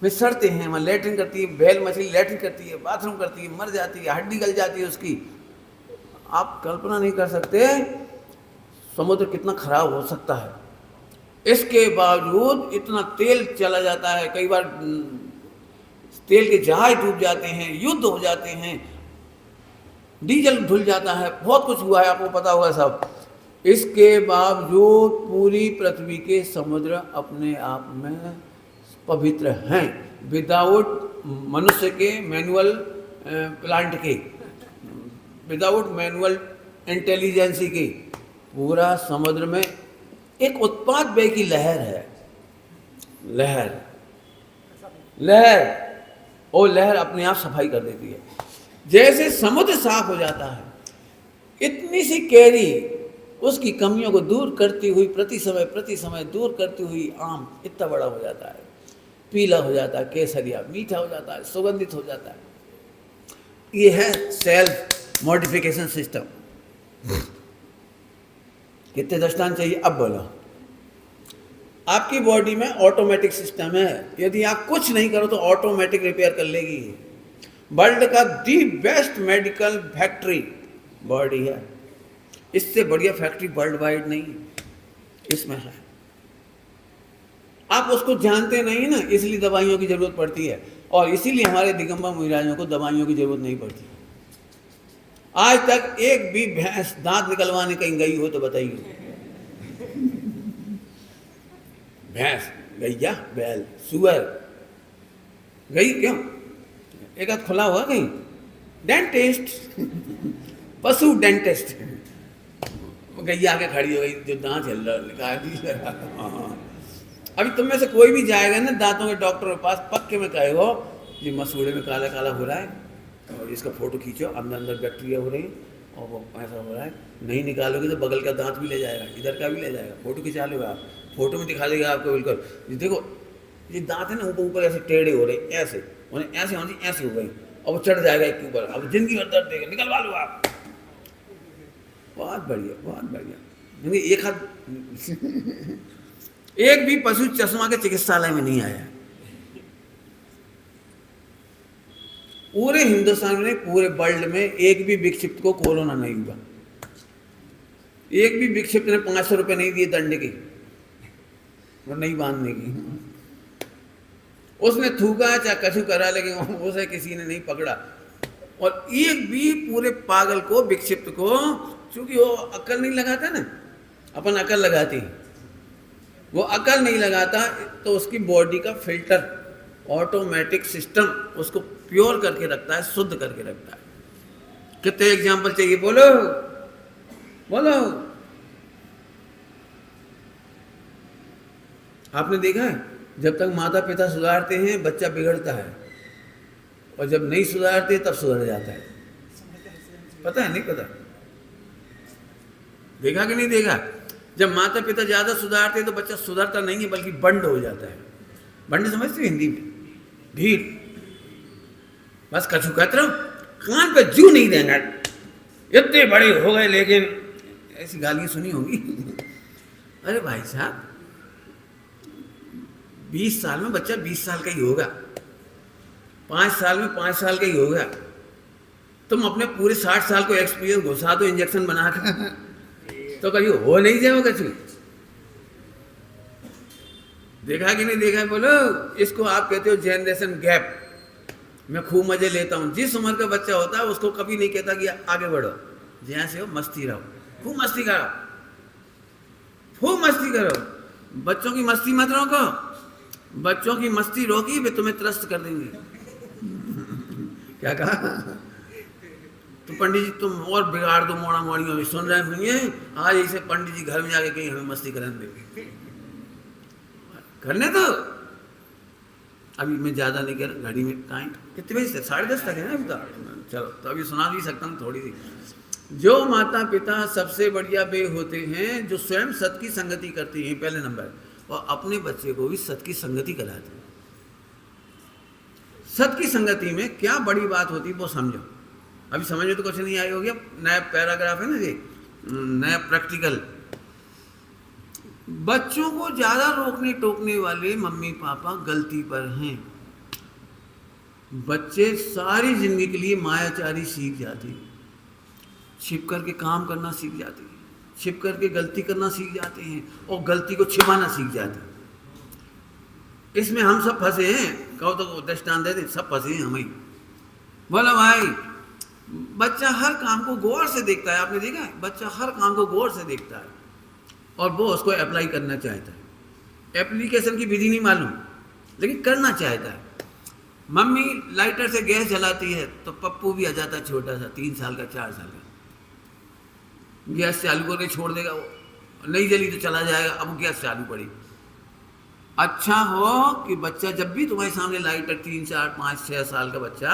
में सड़ते हैं, वहाँ लेटरिन करती है, बैल मछली लेटरिन करती है, बाथरूम करती है, मर जाती है, हड्डी गल जाती है उसकी। आप कल्पना नहीं कर सकते समुद्र कितना खराब हो सकता है। इसके बावजूद इतना तेल चला जाता है, कई बार तेल के जहाज डूब जाते हैं, युद्ध हो जाते हैं, डीजल धुल जाता है, बहुत कुछ हुआ है, आपको पता होगा सब। इसके बावजूद पूरी पृथ्वी के समुद्र अपने आप में पवित्र हैं, विदाउट मनुष्य के मैनुअल प्लांट के, विदाउट मैनुअल इंटेलिजेंसी के। पूरा समुद्र में एक उत्पाद व्यय की लहर है, लहर, और लहर अपने आप सफाई कर देती है। जैसे समुद्र साफ हो जाता है, इतनी सी कैरी उसकी कमियों को दूर करती हुई, प्रति समय दूर करती हुई आम इतना बड़ा हो जाता है, पीला हो जाता है, केसरिया मीठा हो जाता है, सुगंधित हो जाता है। ये है सेल्फ मॉडिफिकेशन सिस्टम। कितने दृष्टांत चाहिए? अब बोलो। आपकी बॉडी में ऑटोमेटिक सिस्टम है, यदि आप कुछ नहीं करो तो ऑटोमेटिक रिपेयर कर लेगी। वर्ल्ड का the best medical factory body है, इससे बढ़िया फैक्ट्री वर्ल्ड वाइड नहीं इसमें है। आप उसको जानते नहीं ना, इसलिए दवाइयों की जरूरत पड़ती है, और इसीलिए हमारे दिगंबर मुनिराजों को दवाइयों की जरूरत नहीं पड़ती। आज तक एक भी भैंस दांत निकलवाने कहीं गई हो तो बताइए? भैंस, गैया, बैल, सुअर गई क्यों? एक हाथ खुला हुआ कहीं? डेंटिस्ट, पशु डेंटिस्ट, गैया आके खड़ी हो गई, जो दांत हिल रहा निकाल दी। अभी तुम में से कोई भी जाएगा ना दांतों के डॉक्टर के पास, पक्के में कहेगा जी मसूड़े में काला काला हो रहा है, और इसका फोटो खींचो, अंदर अंदर बैक्टीरिया हो रही है और वो ऐसा हो रहा है, नहीं निकालोगे तो बगल का दांत भी ले जाएगा, इधर का भी ले जाएगा, फोटो खिंचा लो आप, फोटो में दिखा देगा आपको बिल्कुल। ये देखो ये दांत है ना ऊपर ऊपर ऐसे टेढ़े हो रहे, ऐसे उन्हें ऐसे होनी, ऐसे हो गई, और वो चढ़ जाएगा एक के ऊपर, अब जिंदगी भर दर्द देगा, निकलवा लो आप। बहुत बढ़िया, बहुत बढ़िया। एक हाथ एक भी पशु चश्मा के चिकित्सालय में नहीं आया पूरे हिंदुस्तान में, पूरे वर्ल्ड में एक भी विक्षिप्त को कोरोना नहीं हुआ। एक भी विक्षिप्त ने 500 रुपये नहीं दिए दंड के और नहीं बांधने की। उसने थूका चाहे कछु करा, लेकिन उसे किसी ने नहीं पकड़ा। और एक भी पूरे पागल को, विक्षिप्त को, चूंकि वो अकल नहीं लगाता ना, अपन अकल लगाते हैं, वो अकल नहीं लगाता, तो उसकी बॉडी का फिल्टर, ऑटोमेटिक सिस्टम उसको प्योर करके रखता है, शुद्ध करके रखता है। कितने एग्जाम्पल चाहिए, बोलो बोलो। आपने देखा है, जब तक माता पिता सुधारते हैं बच्चा बिगड़ता है, और जब नहीं सुधारते तब सुधर जाता है। पता है नहीं पता? देखा कि नहीं देखा? जब माता पिता ज्यादा सुधारते हैं तो बच्चा सुधरता नहीं है, बल्कि बंड हो जाता है। बंड समझते हो हिंदी में? ढीठ, बस कछु कहते रहो, कान पे जू नहीं देना, इतने बड़े हो गए, लेकिन ऐसी गालियां सुनी होंगी। अरे भाई साहब, 20 साल में बच्चा 20 साल का ही होगा, 5 साल में 5 साल का ही होगा। तुम अपने पूरे 60 साल को एक्सपीरियंस घुसा दो इंजेक्शन बना कर, तो कभी हो नहीं जाएगा कछु। देखा कि नहीं देखा? बोलो। इसको आप कहते हो जनरेशन गैप। मैं खूब मजे लेता हूँ। जिस उम्र का बच्चा होता है उसको कभी नहीं कहता कि आगे बढ़ो, जैसे हो मस्ती रहो, खूब मस्ती करो, खूब मस्ती करो। बच्चों की मस्ती मत रोको, बच्चों की मस्ती रोकी वे तुम्हें त्रस्त कर देंगे। क्या कहा? तो पंडित जी तुम और बिगाड़ दो, मोड़ा मोड़ी में सुन रहे हैं, आज ऐसे पंडित जी घर में जाके कहीं हमें मस्ती कराने करने दो। अभी मैं ज़्यादा नहीं कर, घड़ी में टाइम कितने बजे से? 10:30 तक है ना अभी तक। चलो तो अभी सुना भी सकता हूँ थोड़ी सी। जो माता पिता सबसे बढ़िया वे होते हैं जो स्वयं सत की संगति करती हैं, पहले नंबर, और अपने बच्चे को भी सत की संगति कराते हैं। सत की संगति में क्या बड़ी बात होती है वो समझो। अभी समझ में तो कुछ नहीं आई होगी। नया पैराग्राफ है ना जी, नया प्रैक्टिकल। बच्चों को ज्यादा रोकने टोकने वाले मम्मी पापा गलती पर हैं। बच्चे सारी जिंदगी के लिए मायाचारी सीख जाते हैं, छिप करके काम करना सीख जाते हैं, छिप करके गलती करना सीख जाते हैं, और गलती को छिपाना सीख जाते हैं। इसमें हम सब फंसे हैं। कहो तो दृष्टांत दे दे, सब फंसे हैं हम ही। बोलो भाई, बच्चा हर काम को गौर से देखता है। आपने देखा है? बच्चा हर काम को गौर से देखता है और वो उसको अप्लाई करना चाहता है। एप्लीकेशन की विधि नहीं मालूम, लेकिन करना चाहता है। मम्मी लाइटर से गैस जलाती है तो पप्पू भी आ जाता है, छोटा सा 3 साल का 4 साल का। गैस चालू करके छोड़ देगा, वो नहीं जली तो चला जाएगा, अब गैस चालू पड़ी। अच्छा हो कि बच्चा जब भी तुम्हारे सामने लाइटर 3, 4, 5, 6 साल का बच्चा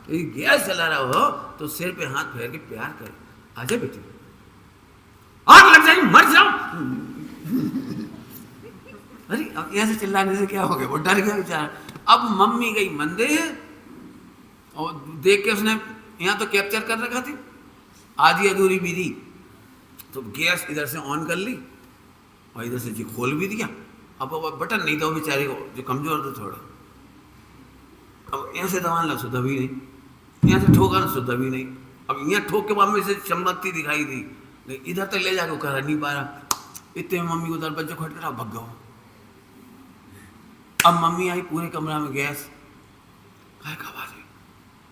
गैस जला रहा हो तो सिर पे हाथ फेर के प्यार करे, आजा बेटी, आग लग जाएगी, मर जाओ। अरे अब यहाँ से चिल्लाने से क्या हो गया? वो डर गया बेचारा। अब मम्मी गई मंदिर और देख के उसने यहाँ तो कैप्चर कर रखा थी आधी अधूरी विधि, तो गैस इधर से ऑन कर ली और इधर से जी खोल भी दिया। अब बटन नहीं था बेचारे को, जो कमजोर था थोड़ा। अब यहाँ से दबान लग सुधा भी नहीं, यहाँ से ठोका ना सुधा भी नहीं। अब यहाँ ठोक के बाद में से चमकती दिखाई दी, लेकिन इधर तक ले जाके कर नहीं पा रहा। इतने में मम्मी को दरवाजा खोल कर भग गया। अब मम्मी आई, पूरे कमरा में गैस। काय का आवाज है?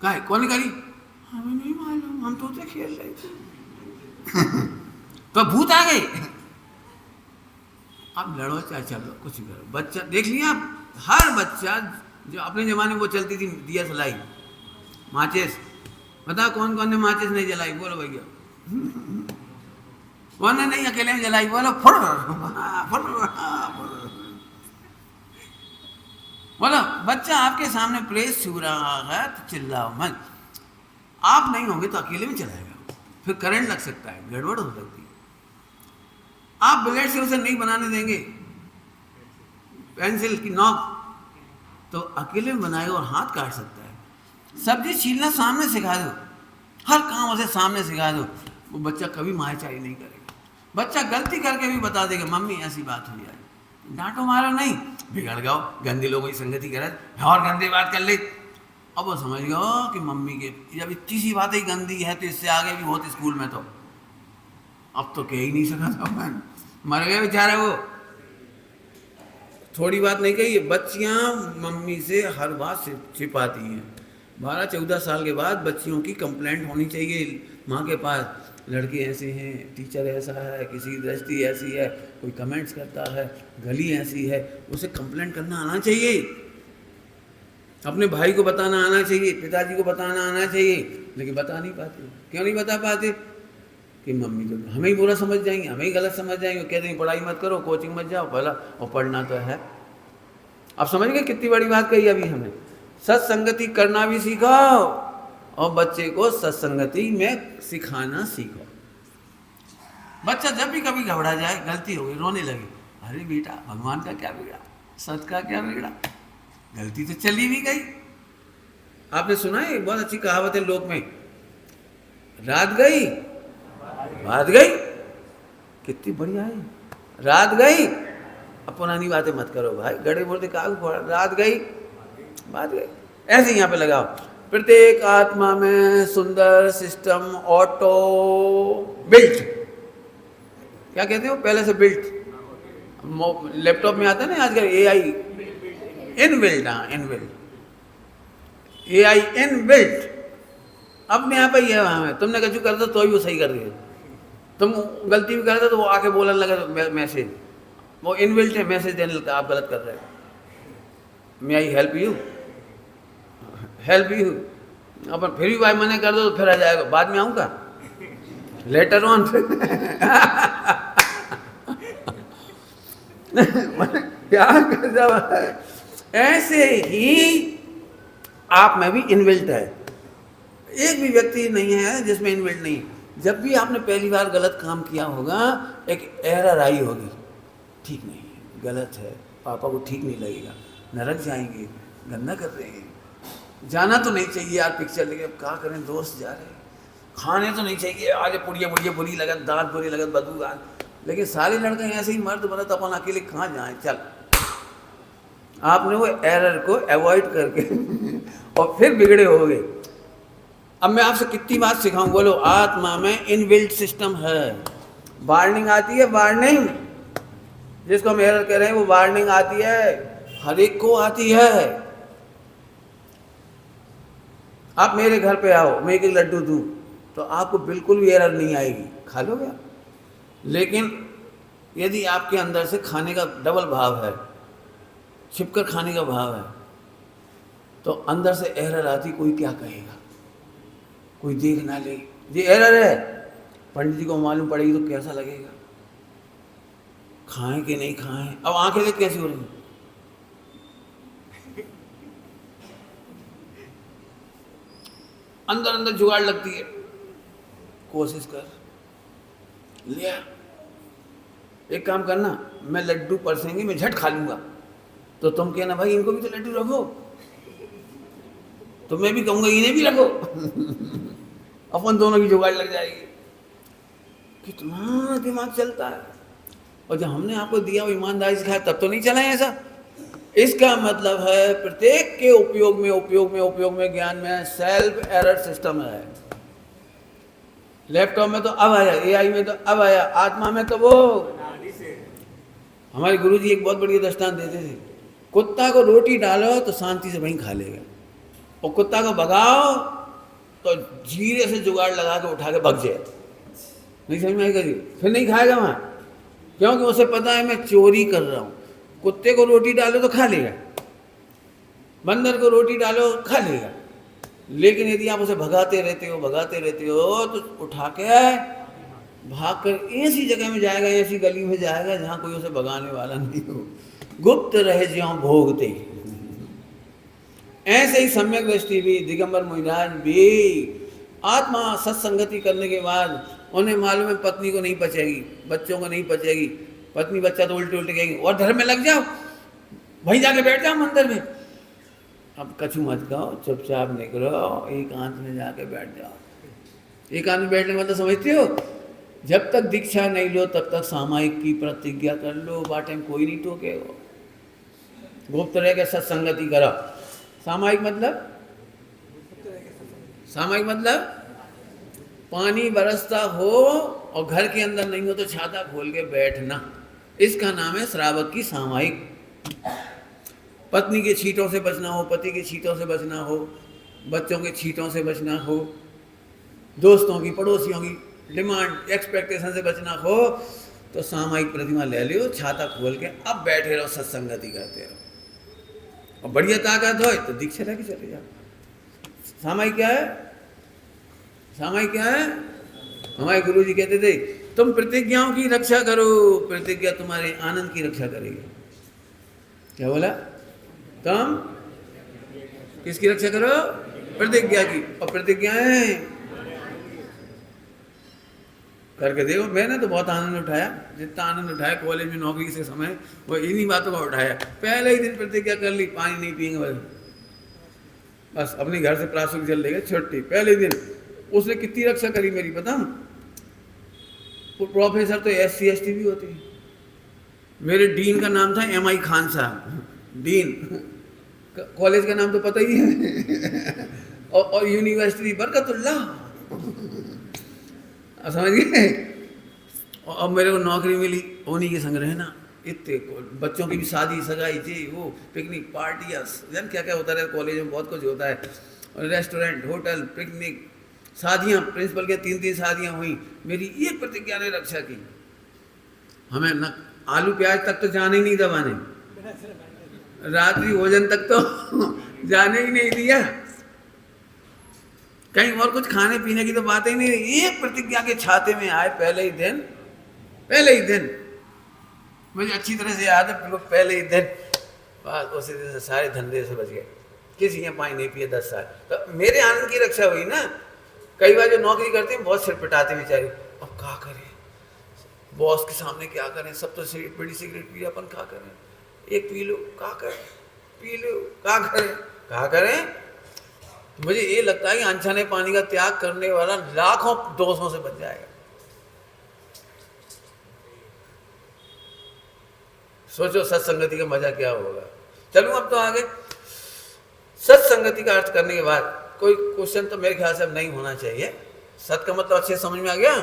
काय कौन करी? हमें नहीं मालूम, हम तो खेल रहे थे। तो भूत आ गए। अब लड़ो चाहे चलो, कुछ करो। बच्चा देख लिया, हर बच्चा जो अपने जमाने में वो चलती थी दिया सलाई, माचिस। बताओ कौन कौन ने माचिस नहीं जलाई? बोलो भैया। कौन ने नहीं अकेले में जलाई? बोलो फुर बोलो। बच्चा आपके सामने प्लेस छू रहा है तो चिल्लाओ मत। आप नहीं होंगे तो अकेले में चलाएगा, फिर करंट लग सकता है, गड़बड़ हो सकती है। आप ब्लेड से उसे नहीं बनाने देंगे, पेंसिल की नॉक, तो अकेले में बनाएगा और हाथ काट सकता है। सब्जी छीलना सामने सिखा दो, हर काम उसे सामने सिखा दो, वो बच्चा कभी मायाचारी नहीं करेगा। बच्चा गलती करके भी बता देगा, मम्मी ऐसी बात हुई है, डांटो मारो नहीं, बिगड़ गया, गंदे लोगों की संगति करे और गंदी बात कर ले। अब वो समझ गया कि मम्मी के जब इतनी सी बात ही गंदी है तो इससे आगे भी बहुत स्कूल में तो अब तो कह ही नहीं सका था मैं, मर गए बेचारे वो। थोड़ी बात नहीं कही, बच्चियां मम्मी से हर बात छिपाती हैं। 12-14 साल के बाद बच्चियों की कंप्लेंट होनी चाहिए माँ के पास, लड़के ऐसे हैं, टीचर ऐसा है, किसी की दृष्टि ऐसी है, कोई कमेंट्स करता है, गली ऐसी है, उसे कंप्लेंट करना आना चाहिए। अपने भाई को बताना आना चाहिए, पिताजी को बताना आना चाहिए, लेकिन बता नहीं पाते। क्यों नहीं बता पाते? कि मम्मी तो हमें ही बुरा समझ जाएंगे, हमें ही गलत समझ जाएंगे, कहते हैं पढ़ाई मत करो, कोचिंग मत जाओ, भला और पढ़ना तो है। आप समझ गए कितनी बड़ी बात कही अभी हमें? सत्संगति करना भी सीखाओ और बच्चे को सत्संगति में सिखाना सीखो। बच्चा जब भी कभी घबरा जाए, गलती हो गई, रोने लगे, अरे बेटा भगवान का क्या बिगड़ा, सच का क्या बिगड़ा, गलती तो चली भी गई। आपने सुना है बहुत अच्छी कहावत है लोक में, रात गई बात गई। कितनी बढ़िया है, रात गई। अब पुरानी बातें मत करो भाई, गड़े मुर्दे का रात गई बात गई। ऐसे यहाँ पे लगाओ, प्रत्येक आत्मा में सुंदर सिस्टम ऑटो बिल्ट, क्या कहते हो पहले से बिल्ट, लैपटॉप में आता है ना आजकल AI इनबिल्ट, हाँ इनबिल्ट, AI इनबिल्ट अपने यहाँ पे ही है। वहाँ में तुमने कुछ कर दो तो ही वो सही कर दिया, तुम गलती भी कर दो तो वो आके बोलने लगा मैसेज, वो इनबिल्ट है, मैसेज देने लगता आप गलत कर रहे हो, may I help you, help you. अपन फिर भी भाई मना कर दो तो फिर आ जाएगा, बाद में आऊँगा लेटर ऑन। क्या गजब है। ऐसे ही आप में भी इनबिल्ट है, एक भी व्यक्ति नहीं है जिसमें इनबिल्ट नहीं है। जब भी आपने पहली बार गलत काम किया होगा, एक एरर आई होगी, ठीक नहीं है, गलत है, पापा को ठीक नहीं लगेगा, नरक जाएंगे, गंदा कर रहे हैं, जाना तो नहीं चाहिए यार पिक्चर लेके, अब क्या करें, दोस्त जा रहे हैं, खाने तो नहीं चाहिए, आज पुड़िया मुड़िया बुरी लगत, दांत बुरी लगत, बदबू आ, लेकिन सारे लड़के ऐसे ही मर्द बनत, अपन अकेले कहाँ जाएं, चल। आपने वो एरर को अवॉइड करके और फिर बिगड़े हो गए। अब मैं आपसे कितनी बात सिखाऊं, बोलो, आत्मा में इनबिल्ट सिस्टम है, वार्निंग आती है, वार्निंग जिसको हम एरर कह रहे हैं वो वार्निंग आती है, हर एक को आती है। आप मेरे घर पे आओ, मैं एक लड्डू दूं तो आपको बिल्कुल भी एरर नहीं आएगी, खा लोगे आप। लेकिन यदि आपके अंदर से खाने का डबल भाव है, छिपकर खाने का भाव है, तो अंदर से एरर आती, कोई क्या कहेगा, कोई देख ना ले, ये एरर है, पंडित जी को मालूम पड़ेगी तो कैसा लगेगा, खाएं कि नहीं खाएं। अब आंखें देख कैसी हो रही, अंदर अंदर जुगाड़ लगती है, कोशिश कर लिया, एक काम करना, मैं लड्डू परसेंगे मैं झट खा लूंगा, तो तुम कहना भाई इनको भी तो लड्डू रखो, तो मैं भी कहूंगा इन्हें भी रखो। अपन दोनों की जुगाड़ लग जाएगी। कितना दिमाग चलता है। और जब हमने आपको दिया वो ईमानदारी सिखाया तब तो नहीं चला है ऐसा। इसका मतलब है प्रत्येक के उपयोग में ज्ञान में सेल्फ एरर सिस्टम है। लैपटॉप में तो अब आया, AI में तो अब आया, आत्मा में तो वो। हमारे गुरुजी एक बहुत बढ़िया दृष्टांत देते थे, कुत्ता को रोटी डालो तो शांति से वहीं खा लेगा, और कुत्ता को भगाओ तो धीरे से जुगाड़ लगा के उठा के भग जाए। नहीं समझ में आएगा जी, फिर नहीं खाएगा वहाँ, क्योंकि उसे पता है मैं चोरी कर रहा हूँ। कुत्ते को रोटी डालो तो खा लेगा, बंदर को रोटी डालो खा लेगा, लेकिन यदि आप उसे भगाते रहते हो तो उठा के भाग कर ऐसी जगह में जाएगा, ऐसी गली में जाएगा जहाँ कोई उसे भगाने वाला नहीं हो, गुप्त रहे ज्यों भोगते। ऐसे ही सम्यक दृष्टि भी दिगंबर मुनिराज भी आत्मा सत्संगति करने के बाद उन्हें मालूम है पत्नी को नहीं पचेगी, बच्चों को नहीं पचेगी, पत्नी बच्चा तो उल्टे उल्टे कहेंगे, और धर्म में लग जाओ, वहीं जाके बैठ जाओ मंदिर में। अब कछु मत खाओ, चुपचाप निकलो, एकांत में जाके बैठ जाओ। एकांत में बैठने मतलब समझते हो, जब तक दीक्षा नहीं लो तब तक सामायिक की प्रतिज्ञा कर लो, बाटे में कोई नहीं टोकेगा। गुप्त रह के सत्संगति करो। सामायिक मतलब पानी बरसता हो और घर के अंदर नहीं हो तो छाता खोल के बैठना, इसका नाम है श्रावक की सामायिक। पत्नी के छींटों से बचना हो, पति के छींटों से बचना हो, बच्चों के छींटों से बचना हो, दोस्तों की पड़ोसियों की डिमांड एक्सपेक्टेशन से बचना हो, तो सामायिक प्रतिमा ले लियो, छाता खोल के अब बैठे रहो, सत्संगति करते रहो। और बढ़िया ताकत हो तो दीक्षा लेके चले जाओ। सामायिक क्या है? सामायिक क्या है? हमारे गुरु जी कहते थे तुम प्रतिज्ञाओं की रक्षा करो, प्रतिज्ञा तुम्हारे आनंद की रक्षा करेगी। क्या बोला? तुम किसकी रक्षा करो? प्रतिज्ञा की। और प्रतिज्ञाएं करके देखो। मैंने तो बहुत आनंद उठाया, जितना आनंद उठाया कॉलेज में नौकरी से समय, वो इन्हीं बातों का उठाया। पहले ही दिन प्रतिज्ञा कर ली, पानी नहीं पिएंगे, बस अपने घर से प्राशुक जल लेंगे, छुट्टी। पहले दिन उसने कितनी रक्षा करी मेरी, बताऊं? प्रोफेसर तो SC ST भी होती है। मेरे डीन का नाम था MI खान साहब, डीन। कॉलेज का नाम तो पता ही है और यूनिवर्सिटी बरकतुल्लाह, समझ गए? और अब मेरे को नौकरी मिली, उन्हीं के संग रहना। इतने बच्चों की भी शादी सगाई जी, वो पिकनिक पार्टियाँ, जान क्या क्या होता है कॉलेज में, बहुत कुछ होता है। और रेस्टोरेंट, होटल, पिकनिक, शादियाँ, प्रिंसिपल के 3-3 शादियाँ हुई। मेरी एक प्रतिज्ञा ने रक्षा की, हमें न आलू प्याज तक तो जाने ही नहीं दबाने, रात्रि भोजन तक तो जाने ही नहीं दिया, कहीं और कुछ खाने पीने की तो बात ही नहीं। एक प्रतिज्ञा के छाते में आए पहले ही दिन मुझे अच्छी तरह से याद है, पहले ही दिन बस उसी दिन से सारे धंधे से बच गए, किसी ने पानी नहीं पिए 10 साल। तो मेरे आनंद की रक्षा हुई ना। कई बार जो नौकरी करते हैं बहुत सिर पिटाते बेचारे, अब क्या करें, बॉस के सामने क्या करें, सब तो बड़ी सिगरेट पी, अपन क्या करें, एक पी लो, क्या करें, पी लो, क्या करें। मुझे ये लगता है कि अनछाने पानी का त्याग करने वाला लाखों दोषों से बच जाएगा। सोचो सत्संगति का मजा क्या होगा। चलूं अब तो आगे। सत्संगति का अर्थ करने के बाद कोई क्वेश्चन तो मेरे ख्याल से अब नहीं होना चाहिए। सत का मतलब अच्छे समझ में आ गया।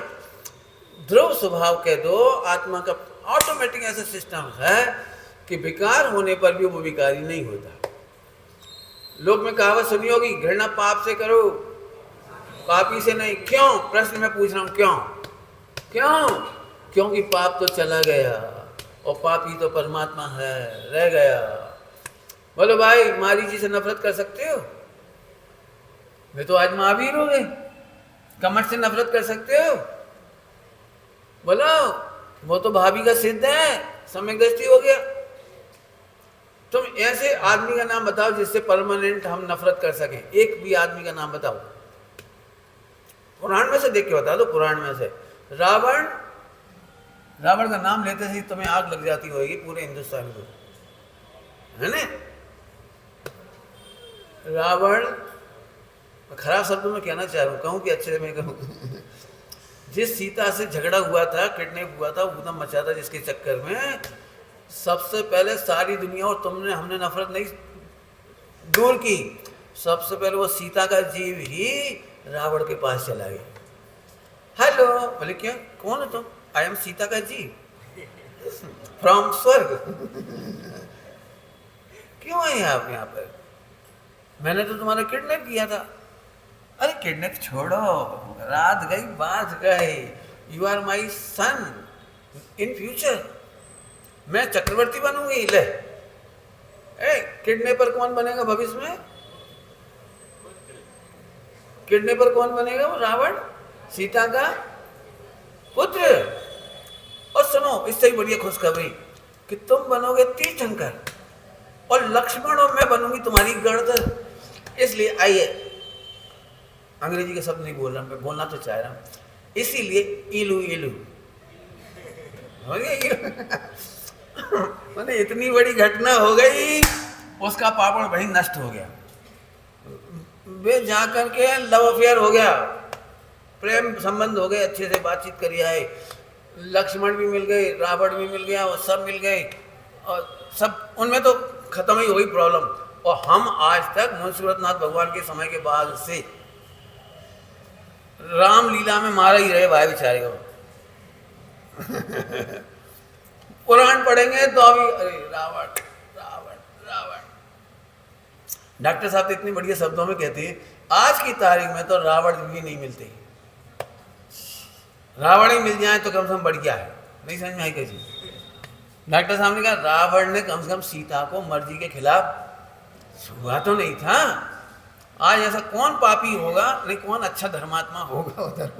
ध्रुव स्वभाव कह दो, आत्मा का ऑटोमेटिक ऐसा सिस्टम है कि विकार होने पर भी वो विकारी नहीं होता। लोग में कहावत सुनी होगी, घृणा पाप से करो, पापी से नहीं। क्यों? प्रश्न मैं पूछ रहा हूं, क्यों? क्योंकि पाप तो चला गया और पापी तो परमात्मा है, रह गया। बोलो भाई, मारीची से नफरत कर सकते हो? वे तो आज महावीर हो गए। कमर से नफरत कर सकते हो? बोलो, वो तो भाभी का सिद्ध है, सम्यक दृष्टि हो गया। तुम ऐसे आदमी का नाम बताओ जिससे परमानेंट हम नफरत कर सकें। एक भी आदमी का नाम बताओ, पुराण में से देख के बता दो। पुराण में से रावण का नाम लेते ही तुम्हें आग लग जाती होगी पूरे हिंदुस्तान को, है ना? रावण, खराब शब्दों में कहना चाह रहा हूँ, कहूँ कि अच्छे से मैं कहूँ जिस सीता से झगड़ा हुआ था, किडनैप हुआ था, ऊधम मचा था, जिसके चक्कर में सबसे पहले सारी दुनिया और हमने नफरत नहीं दूर की, सबसे पहले वो सीता का जीव ही रावण के पास चला गया। हेलो, बोले क्या, कौन है तुम? आई एम सीता का जीव फ्रॉम स्वर्ग। क्यों आए आप यहाँ पर? मैंने तो तुम्हारा किडनैप किया था। अरे किडनैप छोड़ो, रात गई बात गई। You are my son in future. मैं चक्रवर्ती बनूंगी। ले, किडनैपर कौन बनेगा भविष्य में? किडनैपर कौन बनेगा? वो रावण, सीता का पुत्र। और सुनो, इससे ही बढ़िया खुशखबरी कि तुम बनोगे तीर्थंकर और लक्ष्मण और मैं बनूंगी तुम्हारी गर्दन। इसलिए आइए, अंग्रेजी के शब्द नहीं बोल रहा, मैं बोलना तो चाह रहा हूं। इसीलिए इलू मैंने इतनी बड़ी घटना हो गई, उसका पापड़ वहीं नष्ट हो गया। वे जाकर के लव अफेयर हो गया, प्रेम संबंध हो गए, अच्छे से बातचीत करी आए। लक्ष्मण भी मिल गए, रावण भी मिल गया, और सब मिल गए, और सब उनमें तो खत्म ही हो गई प्रॉब्लम। और हम आज तक मुंशी सूरतनाथ भगवान के समय के बाद से राम लीला में मारा ही रहे भाई बेचारे को। पुराण पढ़ेंगे तो अभी अरे रावण रावण रावण। डॉक्टर साहब तो इतनी बढ़िया शब्दों में कहते हैं, आज की तारीख में तो रावण भी नहीं मिलते। रावण ही मिल जाए तो कम से कम बढ़िया है। नहीं समझ में आई कैसी? डॉक्टर साहब ने कहा रावण ने कम से कम सीता को मर्जी के खिलाफ छुआ तो नहीं था। आज ऐसा कौन पापी होगा, नहीं कौन अच्छा धर्मात्मा होगा उधर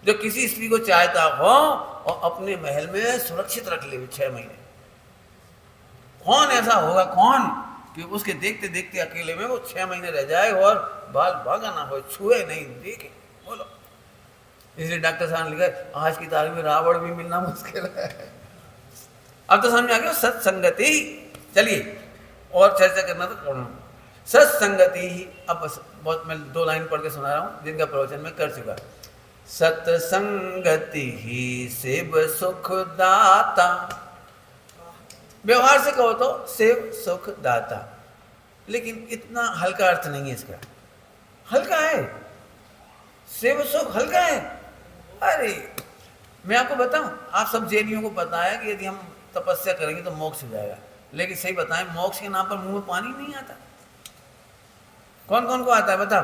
जो किसी स्त्री को चाहता हो और अपने महल में सुरक्षित रख ले 6 महीने। कौन ऐसा होगा, कौन कि उसके देखते देखते अकेले में वो 6 महीने रह जाए और बाल बागा ना हो, छुए नहीं, देखे। बोलो, इसलिए डॉक्टर साहब ने लिखा आज की तारीख में रावण भी मिलना मुश्किल है। अब तो समझ आ गया सत्संगति। चलिए और चर्चा करना तो करना। सत्संगति ही, अब बस बहुत मैं 2 लाइन पढ़ के सुना रहा हूँ जिनका प्रवचन मैं कर चुका। सत्संगति ही शिव सुख दाता। व्यवहार से कहो तो शिव सुख दाता, लेकिन इतना हल्का अर्थ नहीं है इसका। हल्का है, शिव सुख हल्का है। अरे मैं आपको बताऊं, आप सब जैनियों को पता है कि यदि हम तपस्या करेंगे तो मोक्ष हो जाएगा, लेकिन सही बताएं मोक्ष के नाम पर मुंह में पानी नहीं आता। कौन कौन को आता है बताओ?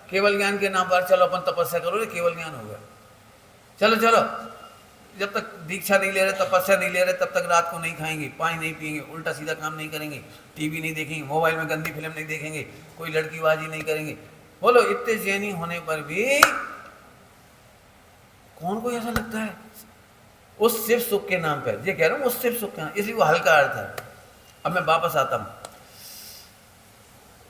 केवल ज्ञान के नाम पर चलो अपन तपस्या करो, रे केवल ज्ञान होगा। चलो चलो, जब तक दीक्षा नहीं ले रहे, तपस्या नहीं ले रहे, तब तक रात को नहीं खाएंगे, पानी नहीं पिएंगे, उल्टा सीधा काम नहीं करेंगे, टीवी नहीं देखेंगे, मोबाइल में गंदी फिल्म नहीं देखेंगे, कोई लड़कीबाजी नहीं करेंगे। बोलो, इतने जैनी होने पर भी कौन को ऐसा लगता है उस शिव सुख के नाम पर? ये कह रहा हूँ उस शिव सुख के नाम, इसलिए वो हल्का अर्थ है। अब मैं वापस आता हूं।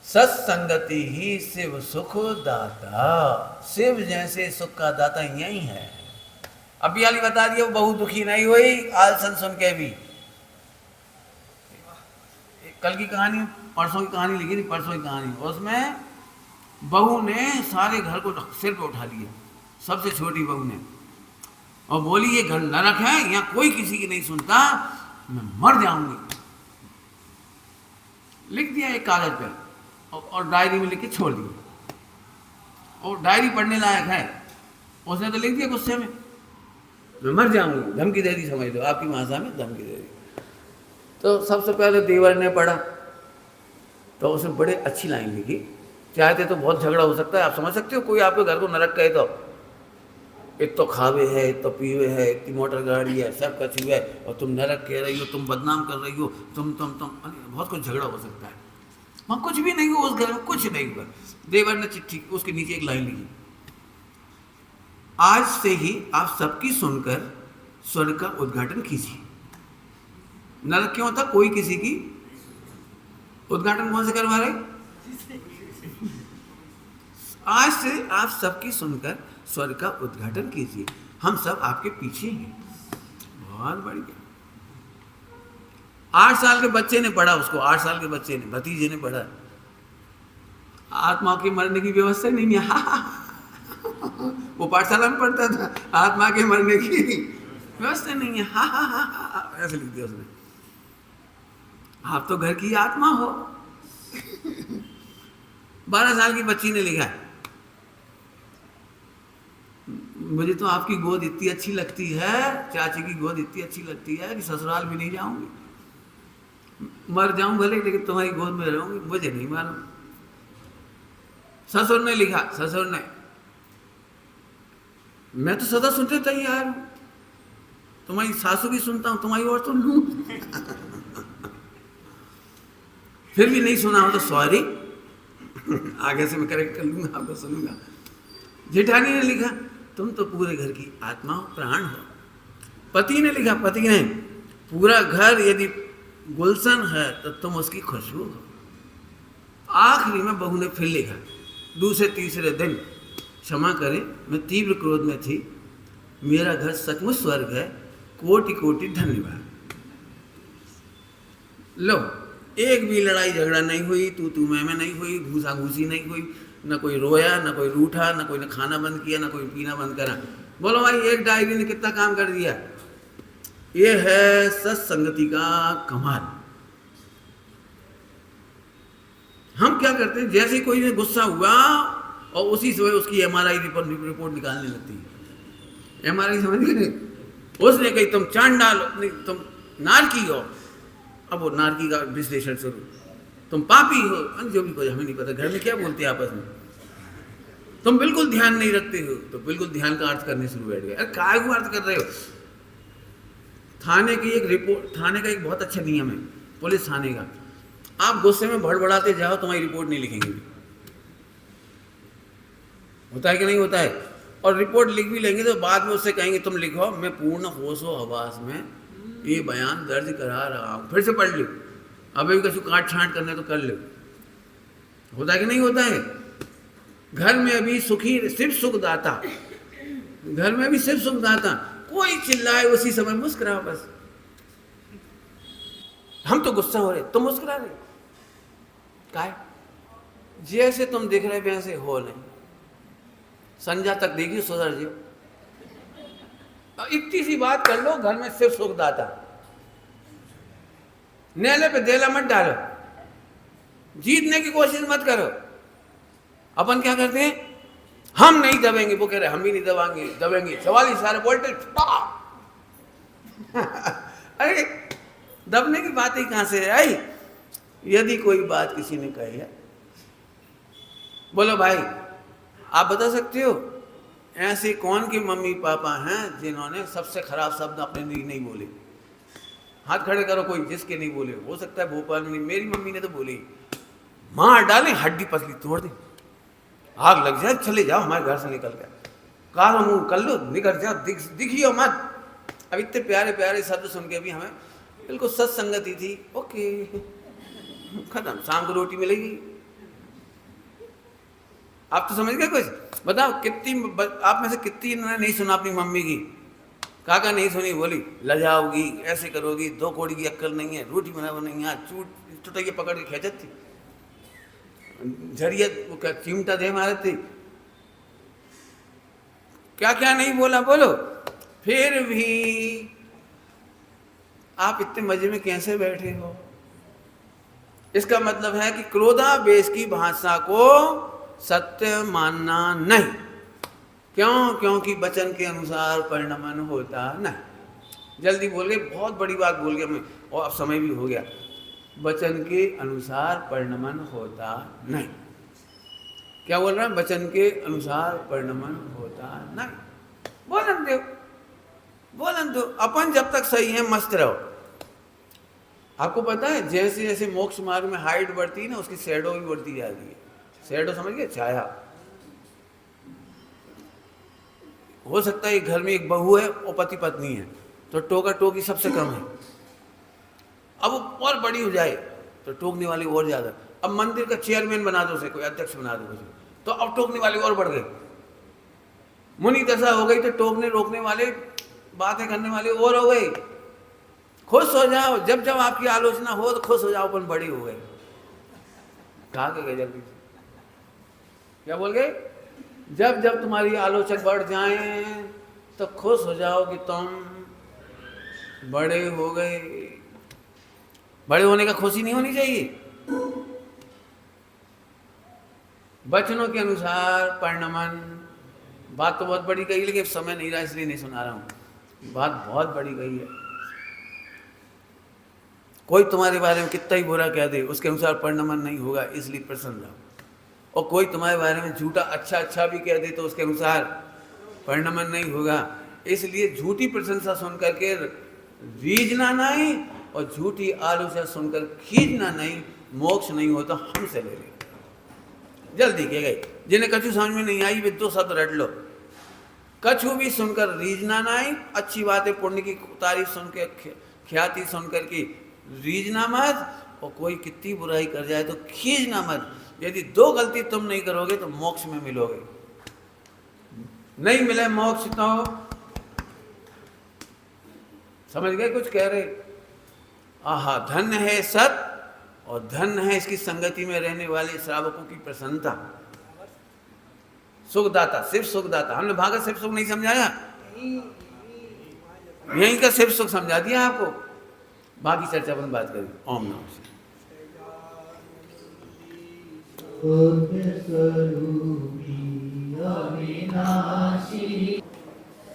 सत्संगति ही शिव सुख दाता। शिव जैसे सुख का दाता यही है। अभी वाली बता दिया, वो बहुत दुखी नहीं हुई आलसन सुन के भी। कल की कहानी, परसों की कहानी लिखी थी, परसों की कहानी, उसमें बहू ने सारे घर को सिर पे उठा लिया, सबसे छोटी बहू ने, और बोली ये घर नरक है, यहाँ कोई किसी की नहीं सुनता, मैं मर जाऊंगी। लिख दिया एक कागज पे और डायरी में लिख के छोड़ दिया। और डायरी पढ़ने लायक है, उसने तो लिख दिया गुस्से में, मैं मर जाऊंगी, धमकी दे दी, समझ लो आपकी भाषा में धमकी दे दी। तो सबसे पहले देवर ने पढ़ा तो उसने बड़े अच्छी लाइन लिखी। चाहते तो बहुत झगड़ा हो सकता है, आप समझ सकते हो, कोई आपके घर को नरक कहे तो, एक तो खावे है, एक तो पीवे है, इतनी मोटर गाड़ी है, सब कुछ है, और तुम नरक कह रही हो, तुम बदनाम कर रही हो, तुम बहुत कुछ झगड़ा हो सकता है। वहाँ कुछ भी नहीं हुआ, उस घर में कुछ नहीं हुआ। देवर ने चिट्ठी, उसके नीचे एक लाइन लिखी, आज से ही आप सबकी सुनकर स्वर्ग का उद्घाटन कीजिए। नरक क्यों था? कोई किसी की उद्घाटन कौन से करवा रहे? आज से आप सबकी सुनकर स्वर्ग का उद्घाटन कीजिए, हम सब आपके पीछे हैं। बहुत बढ़िया। 8 साल के बच्चे ने पढ़ा उसको, 8 साल के बच्चे ने, भतीजे ने पढ़ा, आत्मा के मरने की व्यवस्था नहीं है। वो पाठशाला में पढ़ता था, आत्मा के मरने की व्यवस्था नहीं है, ऐसे लिख दिया उसने। आप तो घर की आत्मा हो। 12 साल की बच्ची ने लिखा, मुझे तो आपकी गोद इतनी अच्छी लगती है, चाची की गोद इतनी अच्छी लगती है कि ससुराल भी नहीं जाऊंगी, मर जाऊं भले लेकिन तुम्हारी गोद में रहूंगी, मुझे नहीं मालूम। ससुर ने लिखा, ससुर ने, मैं तो सदा सुनते तैयार हूं, तुम्हारी सासू की सुनता हूं, तुम्हारी और सुन लूं। फिर भी नहीं सुना हो तो सॉरी, आगे से मैं करेक्ट कर लूंगा, आपको सुनूंगा। जेठानी ने लिखा, तुम तो पूरे घर की आत्मा हो, प्राण हो। पति ने लिखा, पति ने, पूरा घर यदि गुलशन है तो तुम उसकी खुशबू हो। आखिरी में बहू ने फिर लिखा, दूसरे तीसरे दिन, क्षमा करें मैं तीव्र क्रोध में थी, मेरा घर सचमुच स्वर्ग है, कोटि कोटि धन्यवाद। लो, एक भी लड़ाई झगड़ा नहीं हुई, तू मैं नहीं हुई, घूसा घूसी नहीं हुई, न कोई रोया, न कोई रूठा, न कोई ने खाना बंद किया, न कोई पीना बंद करा। बोलो भाई, एक डायरी ने कितना काम कर दिया। ये है सत्संगति का कमाल। हम क्या करते हैं, जैसे कोई ने गुस्सा हुआ और उसी समय उसकी MRI रिपोर्ट निकालने लगती है। MRI समझ गए, उसने कही तुम चांडाल, तुम नारकी हो। अब वो नारकी का विश्लेषण शुरू, तुम पापी हो, जो भी कोई हमें नहीं पता, घर में क्या बोलते हैं आपस में, तुम बिल्कुल ध्यान नहीं रखते हो। तो बिल्कुल ध्यान का अर्थ करने शुरू बैठ गए। अरे काय को अर्थ कर रहे हो? थाने की एक रिपोर्ट, थाने का एक बहुत अच्छा नियम है, पुलिस थाने का, आप गुस्से में भड़बड़ाते जाओ तुम्हारी रिपोर्ट नहीं लिखेंगे। होता है कि नहीं होता है? और रिपोर्ट लिख भी लेंगे तो बाद में उससे कहेंगे तुम लिखो मैं पूर्ण होशो हवास में ये बयान दर्ज करा रहा हूँ, फिर से पढ़ लो, अब भी कुछ काट छांट करने तो कर लो। होता है कि नहीं होता है? घर में अभी सुखी, सिर्फ सुखदाता, घर में भी सिर्फ सुखदाता, कोई चिल्लाए उसी समय मुस्कुराओ बस। हम तो गुस्सा हो रहे, तुम मुस्कुरा रहे, काय? जैसे तुम दिख रहे वैसे हो नहीं, संजा तक देखिए सुधर जी। इतनी सी बात कर लो, घर में सिर्फ सुखदाता, नेले पे देला मत डालो, जीतने की कोशिश मत करो। अपन क्या करते हैं, हम नहीं दबेंगे, वो कह रहे हम भी नहीं दबेंगे 44 सारे वोल्टेज। अरे दबने की बात ही कहां से है? आई यदि कोई बात किसी ने कही है, बोलो भाई आप बता सकते हो ऐसे कौन के मम्मी पापा हैं जिन्होंने सबसे खराब शब्द अपने लिए नहीं बोले? हाथ खड़े करो कोई जिसके नहीं बोले। हो सकता है भोपाल में, मेरी मम्मी ने तो बोली, मार डाले हड्डी पसली तोड़ दे, आग लग जाए, चले जाओ हमारे घर से निकल कर, काला मुंह कर लो, निकल जाओ, दिखियो मत। अब इतने प्यारे प्यारे शब्द सुन के भी हमें बिल्कुल सत्संगति थी, ओके खत्म, शाम को रोटी मिलेगी। आप तो समझ गए कुछ? बताओ कितनी, आप में से कितनी ने नहीं सुना अपनी मम्मी की? काका नहीं सुनी, बोली लजाओगी, ऐसे करोगी, 2 कौड़ी की अक्कल नहीं है, रोटी बनाओ नहीं, यहाँ चुटैया पकड़ के खेचत थी, झरियत चिमटा दे मारे थी, क्या क्या नहीं बोला बोलो। फिर भी आप इतने मजे में कैसे बैठे हो? इसका मतलब है कि क्रोधावेश की भाषा को सत्य मानना नहीं। क्यों? क्योंकि वचन के अनुसार परिणमन होता नहीं। जल्दी बोल गए, बहुत बड़ी बात बोल गया मैं, और अब समय भी हो गया। वचन के अनुसार परिणमन होता नहीं। क्या बोल रहा है? वचन के अनुसार परिणमन होता नहीं। बोलन दो, अपन जब तक सही है मस्त रहो। आपको पता है जैसे जैसे मोक्ष मार्ग में हाइट बढ़ती है ना, उसकी शैडो भी बढ़ती जाती है। शैडो समझ गए? छाया। हो सकता है घर में एक बहू है और पति पत्नी है, तो टोका टोकी सबसे कम है। अब वो और बड़ी हो जाए तो टोकने वाले और ज्यादा। अब मंदिर का चेयरमैन बना दो उसे, कोई अध्यक्ष बना दो उसे, तो अब टोकने वाले और बढ़ गए। मुनि दशा हो गई तो टोकने रोकने वाले, बातें करने वाले और हो गए। खुश हो जाओ, जब जब आपकी आलोचना हो तो खुश हो जाओ, अपन बड़े हो गए। कहा गए जल्दी, क्या बोल गए? जब जब तुम्हारी आलोचक बढ़ जाए तो खुश हो जाओ कि तुम बड़े हो गए। बड़े होने का खुशी नहीं होनी चाहिए। वचनों के अनुसार परिणमन, बात तो बहुत बड़ी कही, लेकिन समय नहीं रहा इसलिए नहीं सुना रहा हूं। बात बहुत बड़ी कही है। कोई तुम्हारे बारे में कितना ही बुरा कह दे, उसके अनुसार परिणमन नहीं होगा, इसलिए प्रसन्न रहो। और कोई तुम्हारे बारे में झूठा अच्छा भी कह दे तो उसके अनुसार परिणमन नहीं होगा, इसलिए झूठी प्रशंसा सुनकर के रीझना नहीं और झूठी आलोचना सुनकर खींचना नहीं। मोक्ष नहीं होता हमसे ले ले। जल्दी कह गए। जिन्हें कछु समझ में नहीं आई वे 2 शब्द रट लो। कछु भी सुनकर रीझना नहीं, अच्छी बातें पुण्य की तारीफ सुन के, ख्याति सुनकर के रीझना मत, और कोई कितनी बुराई कर जाए तो खींचना मत। यदि 2 गलती तुम नहीं करोगे तो मोक्ष में मिलोगे। नहीं मिले मोक्ष तो समझ गए कुछ कह रहे? आहा, धन्य है सत और धन्य है इसकी संगति में रहने वाले श्रावकों की प्रसन्नता। सुखदाता, सिर्फ सुखदाता। हमने भागवत सिर्फ सुख नहीं समझाया, यहीं का सिर्फ सुख समझा दिया आपको। बाकी चर्चा अपन बात करें। ओम नमः शिवाय। बुद्ध स्वरूपी अविनाशी